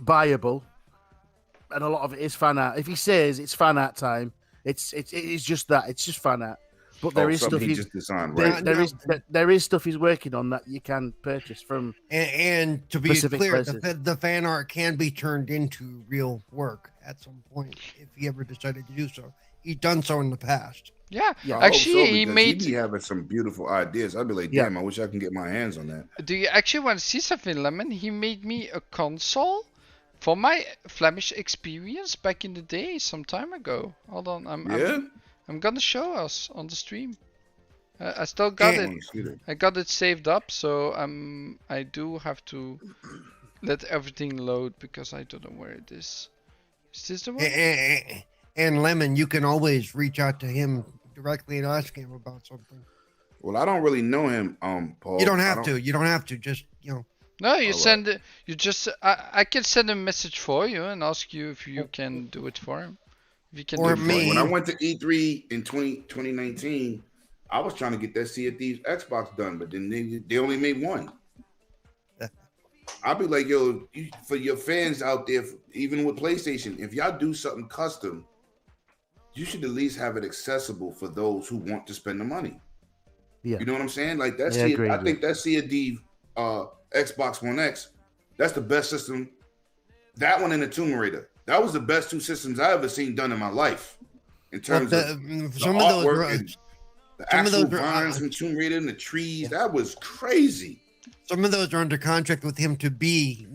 buyable, and a lot of it is fan art. If he says it's fan art time, it is just that. It's just fan art. But there is
something
stuff
he
he's
just designed,
there,
right?
there is stuff he's working on that you can purchase from.
And to be
Specific
clear,
places.
the fan art can be turned into real work at some point if he ever decided to do so. He's done so in the past.
Yeah,
Yeah.
I hope
actually,
so,
he
because
made.
be having some beautiful ideas. I'd be like,
Yeah.
damn, I wish I can get my hands on that.
Do you actually want to see something, Lemon? He made me a console for my Flamish experience back in the day, some time ago. Hold on, I'm gonna show us on the stream. I still got
And-
it.
I wanna see that.
I got it saved up, so I do have to let everything load because I don't know where it is. Is this the one?
And Lemon, you can always reach out to him directly and ask him about something.
Well, I don't really know him, Paul.
You don't
I
have to. You don't have to. Just
No, you
Alright.
send it. You just. I can send a message for you and ask you if you can do it for him. If you can
Or
do it
me.
for him.
When I went to E3 in 2019, I was trying to get that Sea of Thieves Xbox done, but then they only made one. I'll be like, yo, for your fans out there, even with PlayStation, if y'all do something custom, you should at least have it accessible for those who want to spend the money.
Yeah.
You know what I'm saying? Like that's
Yeah, agreed,
I
yeah.
think that Sea of Thieves Xbox One X, that's the best system. That one and the Tomb Raider. That was the best two systems I ever seen done in my life. In terms of
some
the
of those
artwork and the
some of
actual
those are-
vines from Tomb Raider and the trees. That was crazy.
some of those are under contract with him to be,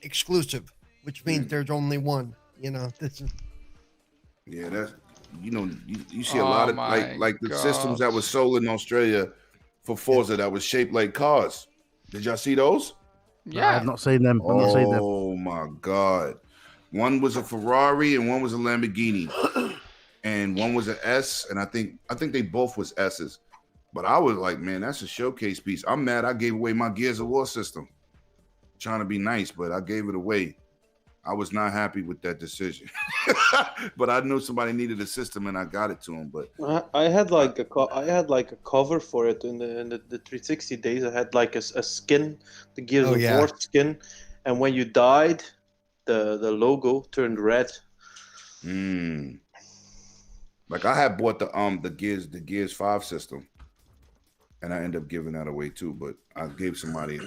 exclusive, which means there's only one. This is
Yeah, that's you see a
Oh
lot of
my
like the
God.
systems that was sold in Australia for Forza that was shaped like cars. Did y'all see those?
Yeah.
I've not seen them. I've not seen them.
Oh my God. One was a Ferrari and one was a Lamborghini. And one was an S, and I think they both was S's. But I was like, man, that's a showcase piece. I'm mad I gave away my Gears of War system. Trying to be nice, but I gave it away. I was not happy with that decision. But I knew somebody needed a system and I got it to him. But
I had like a cover for it in the 360 days. I had like a skin, the Gears
Oh,
of
yeah.
War skin, and when you died, the logo turned red.
Like I had bought the Gears 5 system, and I ended up giving that away too. But I gave somebody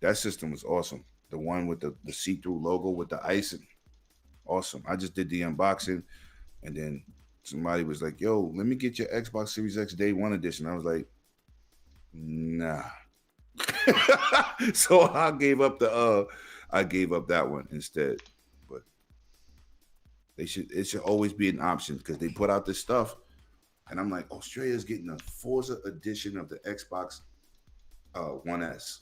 that system was awesome. The one with the see-through logo with the icing. Awesome. I just did the unboxing, and then somebody was like, yo, let me get your Xbox Series X Day 1 edition. I was like, nah. So I gave up that one instead. But it should always be an option because they put out this stuff, and I'm like, Australia's getting a Forza edition of the Xbox One S.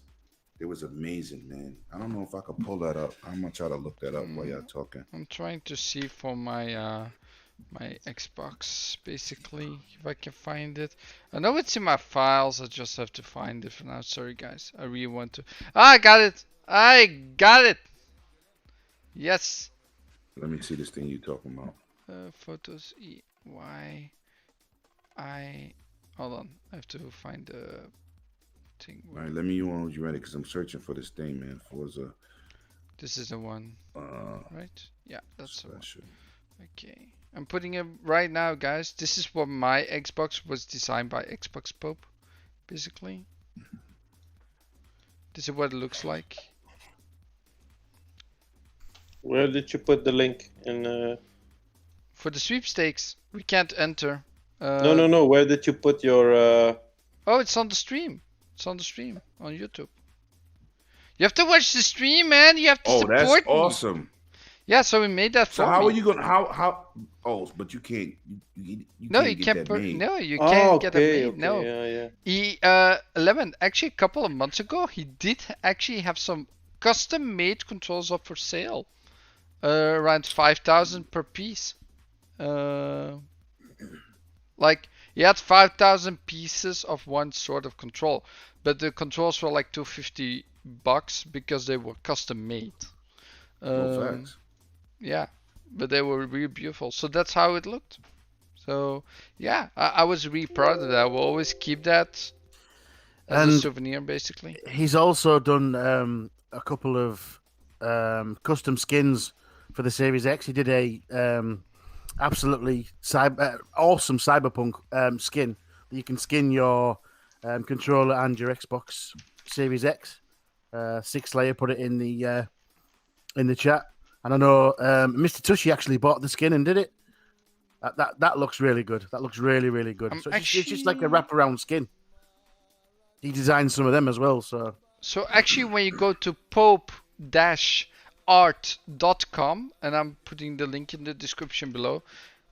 It was amazing, man. I don't know if I could pull that up. I'm gonna try to look that up while y'all talking.
I'm trying to see for my my Xbox basically if I can find it. I know it's in my files. I just have to find it for now. Sorry guys. I really want to. I got it. I got it. Yes.
Let me see this thing you talking about.
Photos EY. Hold on. I have to find the thing.
All right, let me know when you're ready because I'm searching for this thing, man. Forza.
This is the one, right? Yeah, that's the one.
special.
Okay. I'm putting it right now, guys. This is what my Xbox was designed by Xbox Pope, basically. This is what it looks like.
Where did you put the link? In
For the sweepstakes, we can't enter.
no. Where did you put your?
Oh, it's on the stream. It's on the stream on YouTube. You have to watch the stream, man. You have to
Oh,
support
that's
me.
awesome.
Yeah, so we made that
So
for
how
me.
are you gonna how? Oh, but you can't. You
No,
can't
you
get
can't.
that made.
No, you
Oh,
can't get
okay,
it made.
okay,
No.
yeah.
He 11 actually a couple of months ago he did actually have some custom made controls up for sale. Around 5,000 per piece. Like he had 5,000 pieces of one sort of control, but the controls were like $250 because they were custom made.
No facts.
Yeah, but they were really beautiful. So that's how it looked. So yeah, I was really proud of that. I will always keep that as a
And-
souvenir, basically.
He's also done a couple of custom skins for the Series X. He did a absolutely awesome cyberpunk skin. You can skin your controller and your Xbox Series X. 6layer put it in the chat, and I know Mr. Tushy actually bought the skin and did it. That looks really good. That looks really, really good. So it's just like a wraparound skin. He designed some of them as well. So
actually, when you go to pope-art.com, and I'm putting the link in the description below,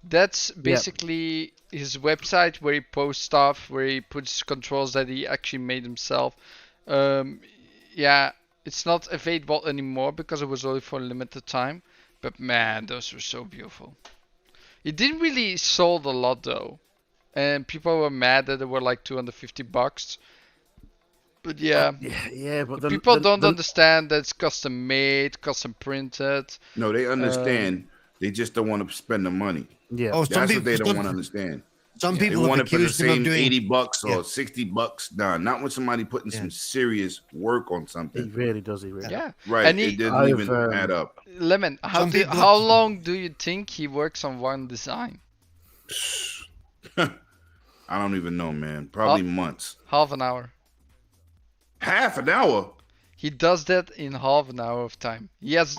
that's basically his website where he posts stuff, where he puts controls that he actually made himself. Yeah, it's not available anymore because it was only for a limited time. But man, those were so beautiful. It didn't really sold a lot though, and people were mad that they were like $250. But yeah,
but
people don't understand that it's custom made, custom printed.
No, they understand. They just don't want to spend the money.
Yeah,
Oh,
That's what they don't want to understand.
Some
They
people have
want it for the
accused him of
same
doing.
$80 or $60. Nah, not when somebody putting some serious work on
he
something.
really does. He really.
Yeah,
Right.
And
it doesn't even add up.
Lemon, how long do you think he works on one design?
I don't even know, man. Probably months.
Half an hour.
Half an hour?
He does that in half an hour of time. He has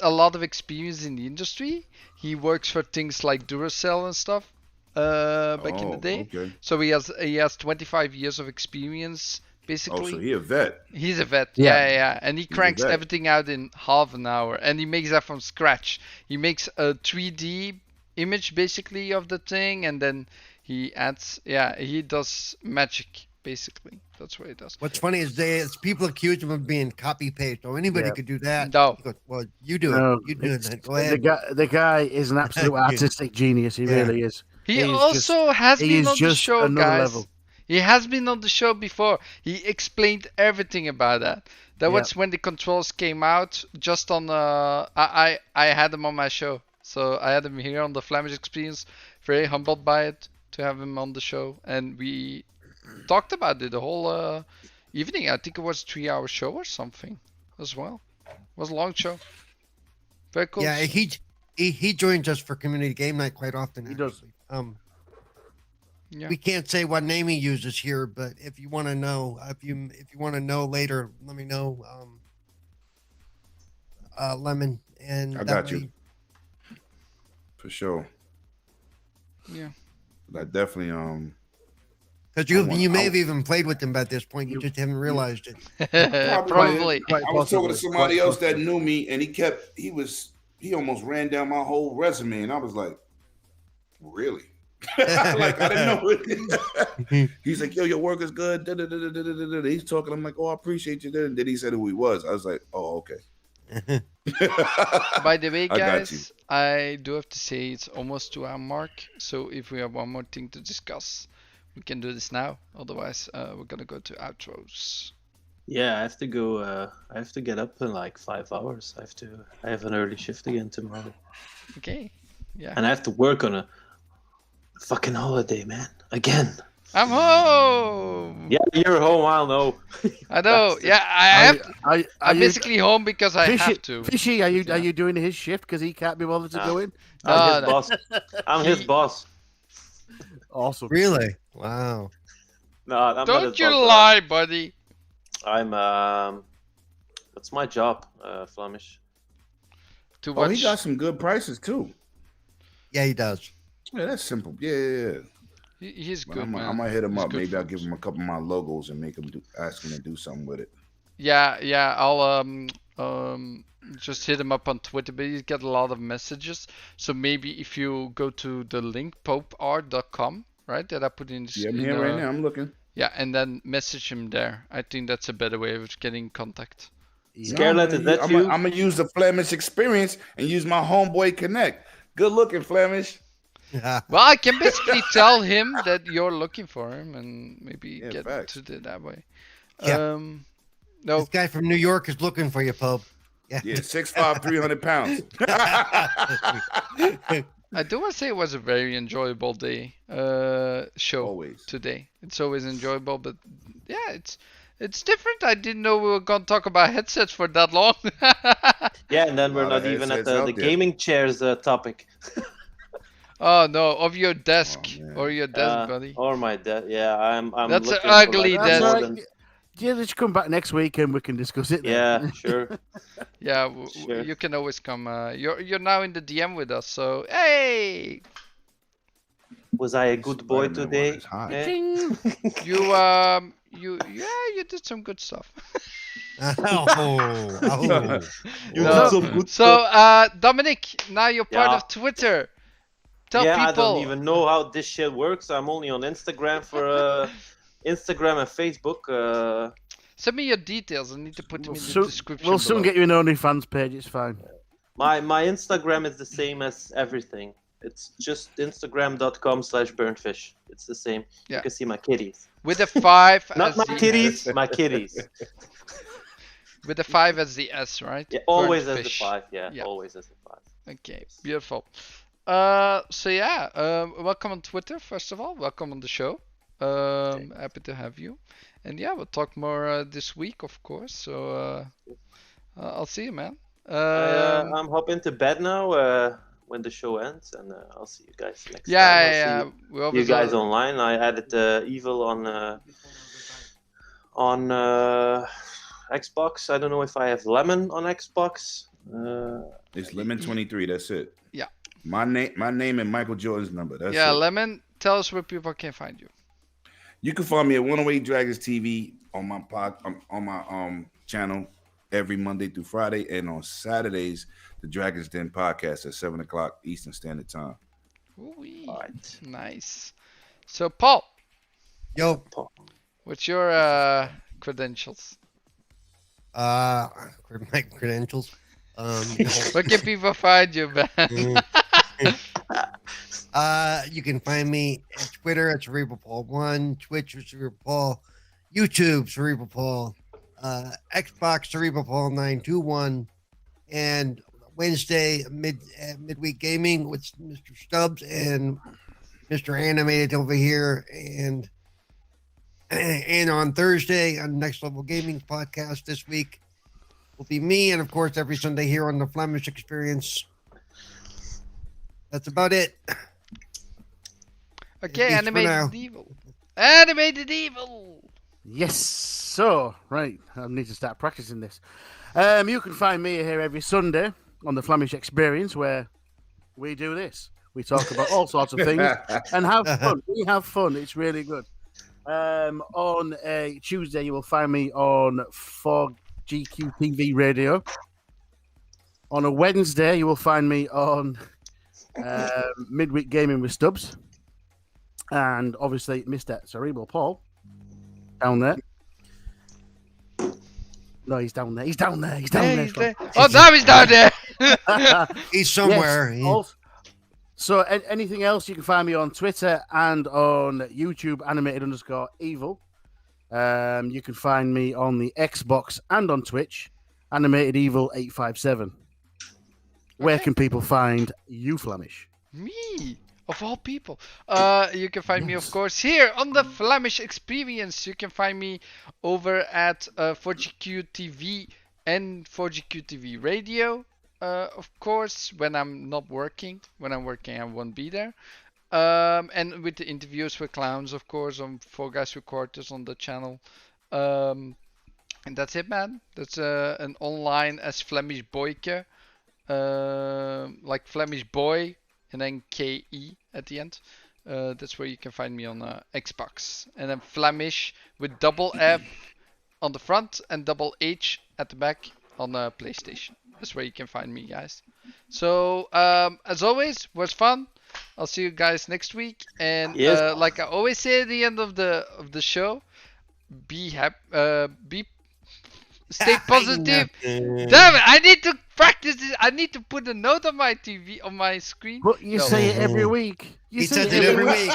a lot of experience in the industry. He works for things like Duracell and stuff back in the day.
Okay.
So he has 25 years of experience basically.
Oh, so he's a vet.
He's a vet.
Yeah.
Yeah. And he cranks everything out in half an hour, and he makes that from scratch. He makes a 3D image basically of the thing, and then he adds. Yeah, he does magic basically. That's what he does.
What's funny is people accuse him of being copy paste. Oh, anybody could do that.
No.
He goes, well, you do it. You do it. Go ahead.
The guy is an absolute artistic genius. He really is.
He also has been on the show, guys.
Level.
He has been on the show before. He explained everything about that. That was when the controls came out. Just on I had him on my show, so I had him here on the Flamish Experience. Very humbled by it to have him on the show, and we talked about it the whole evening. I think it was a 3-hour show or something as well. It was a long show. Very cool.
Yeah, he joins us for community game night quite often.
He does.
We can't say what name he uses here, but if you want to know, if you want to know later, let me know. Lemon, and
I got you for sure.
Yeah,
I definitely
because you may have even played with him by this point. You just haven't realized it.
Probably.
I was talking to somebody else that knew me, and he almost ran down my whole resume, and I was like, really? Like, I didn't know. He's like, yo, your work is good. He's talking. I'm like, oh, I appreciate you. And then he said who he was. I was like, oh, okay.
By the way, guys, I do have to say it's almost 2-hour mark. So if we have one more thing to discuss, we can do this now. Otherwise, we're gonna go to outros.
Yeah, I have to go. I have to get up in like 5 hours. I have an early shift again tomorrow.
Okay. Yeah.
And I have to work on a fucking holiday, man. Again.
I'm home.
Yeah, you're home. I'll know.
I know. Yeah, I'm basically home because I have to.
Fishy, are you doing his shift because he can't be bothered to go in?
I'm his boss. I'm his boss.
Awesome.
Really? Wow.
No, I'm
Don't
not
you lie, buddy.
I'm that's my job, Flamish.
To watch.
Oh, he got some good prices too.
Yeah, he does.
Yeah, that's simple. Yeah.
He's
But
good, man.
I might hit him
He's
up.
good
Maybe I'll
for
give
us.
him a couple of my logos and ask him to do something with it.
Yeah. I'll just hit him up on Twitter, but he's got a lot of messages. So maybe if you go to the link popeart.com, right, that I put in.
Yeah, I'm here right now. I'm looking.
Yeah, and then message him there. I think that's a better way of getting in contact.
Scarlett, is that you?
I'm gonna use the Flamish experience and use my homeboy Connect. Good looking, Flamish.
Well, I can basically tell him that you're looking for him and maybe get to it that way.
Yeah.
No.
This guy from New York is looking for you, Pope.
Yeah, 6'5", 300 pounds.
I do want to say it was a very enjoyable day show
Always.
today. It's always enjoyable, but yeah, it's different. I didn't know we were going to talk about headsets for that long.
Yeah, and then we're
A lot of
not even at
headsets out
the
there.
gaming chairs topic.
Oh no, of your desk
man.
or your desk, buddy.
Or my dad. Yeah, I'm.
That's an
looking
ugly
for,
That's
desk.
more
all
than.
right. Yeah, just come back next week and we can discuss it then.
Yeah, sure.
Yeah,
Sure.
you can always come. You're now in the DM with us, so hey,
Was I a good boy
Spider-Man
today?
one is hot.
Eh?
Ching.
you did some good stuff.
Oh.
You
No.
did some good
So
stuff.
Dominic, now you're part
Yeah.
of Twitter. Tell
Yeah,
people.
I don't even know how this shit works. I'm only on Instagram for Instagram and Facebook.
Send me your details. I need to put them in the
Soon-
description.
we'll soon
below.
get you an OnlyFans page. It's fine.
My Instagram is the same as everything. It's just instagram.com/burnfish. It's the same.
Yeah.
You can see my kitties.
With a 5
Not
as
my
the
kitties,
S.
my kitties.
With a 5 as the S, right?
Yeah, always
Burnt
as the
fish.
5. Yeah,
Yeah.
always as the 5.
Okay, beautiful. So yeah, welcome on Twitter, first of all. Welcome on the show. Happy to have you. And yeah, we'll talk more this week, of course. So I'll see you, man.
I'm hopping to bed now when the show ends, and I'll see you guys next time.
yeah,
I'll
yeah.
see
We
you
always
guys online. I added Evil on Xbox. I don't know if I have Lemon on Xbox.
It's Lemon 23. That's it.
Yeah.
My name and Michael Jordan's number. That's
yeah,
it.
Lemon, tell us where people can find you.
You can find me at 108 Dragons TV on my channel every Monday through Friday, and on Saturdays the Dragons Den podcast at 7:00 Eastern Standard Time.
Ooh-wee.
All right.
Nice. So Paul,
Yo,
what's your credentials?
my credentials.
Where can people find you, man?
You can find me at Twitter at Cerebral Paul 1, Twitch at Cerebral Paul, YouTube Cerebral Paul, Xbox Cerebral Paul 921, and Wednesday midweek gaming with Mr. Stubbs and Mr. Animated over here, and on Thursday on Next Level Gaming podcast this week will be me, and of course every Sunday here on the Flamish Experience. That's about it.
Okay,
At least for now.
Animated Evil. Animated Evil.
Yes. So, right, I need to start practicing this. You can find me here every Sunday on the Flamish Experience, where we do this. We talk about all sorts of things and have fun. We have fun. It's really good. On a Tuesday, you will find me on 4GQ TV Radio. On a Wednesday, you will find me on Midweek Gaming with Stubbs. And obviously, Mr. Cerebral Paul down there. No, he's down there. He's down there. He's down
Yeah,
there.
he's there. Oh, now he's down there.
He's somewhere.
Yes, so anything else, you can find me on Twitter and on YouTube, animated_evil. You can find me on the Xbox and on Twitch, Animated Evil 857. Where
Okay.
can people find you, Flamish?
Me, of all people. You can find me, of course, here on the Flamish Experience. You can find me over at 4GQ TV and 4GQ TV Radio. Of course, when I'm not working. When I'm working, I won't be there. And with the interviews with clowns, of course, on 4Guys with Quarters on the channel. And that's it, man. That's an online as Flemish Boyke. Like Flemish Boy and then KE at the end. That's where you can find me on Xbox. And then Flamish with double F on the front and double H at the back on PlayStation. That's where you can find me, guys. So, as always, was fun. I'll see you guys next week. And
Yes.
like I always say at the end of the show, be happy, stay positive. Damn it! I need to practice this. I need to put a note on my TV on my screen.
But you
No.
say it every week. You
He
say
says it every week,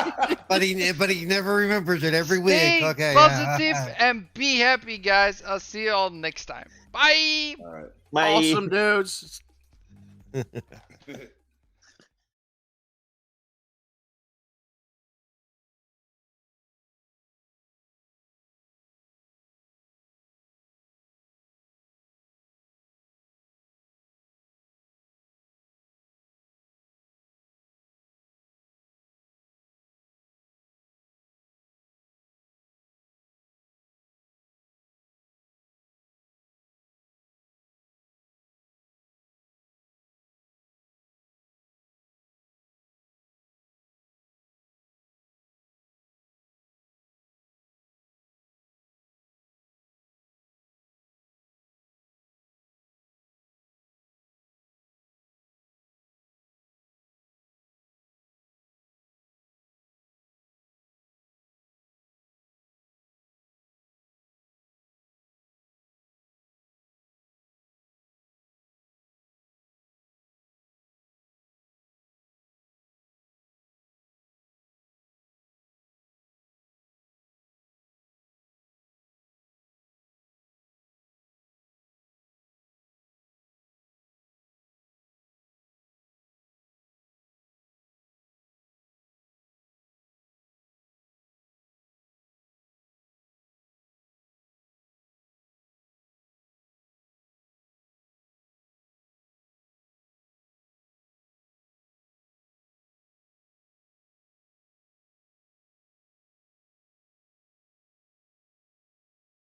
but he never remembers it every week.
Stay
Okay,
positive and be happy, guys. I'll see you all next time. Bye.
All right.
My
Awesome dudes.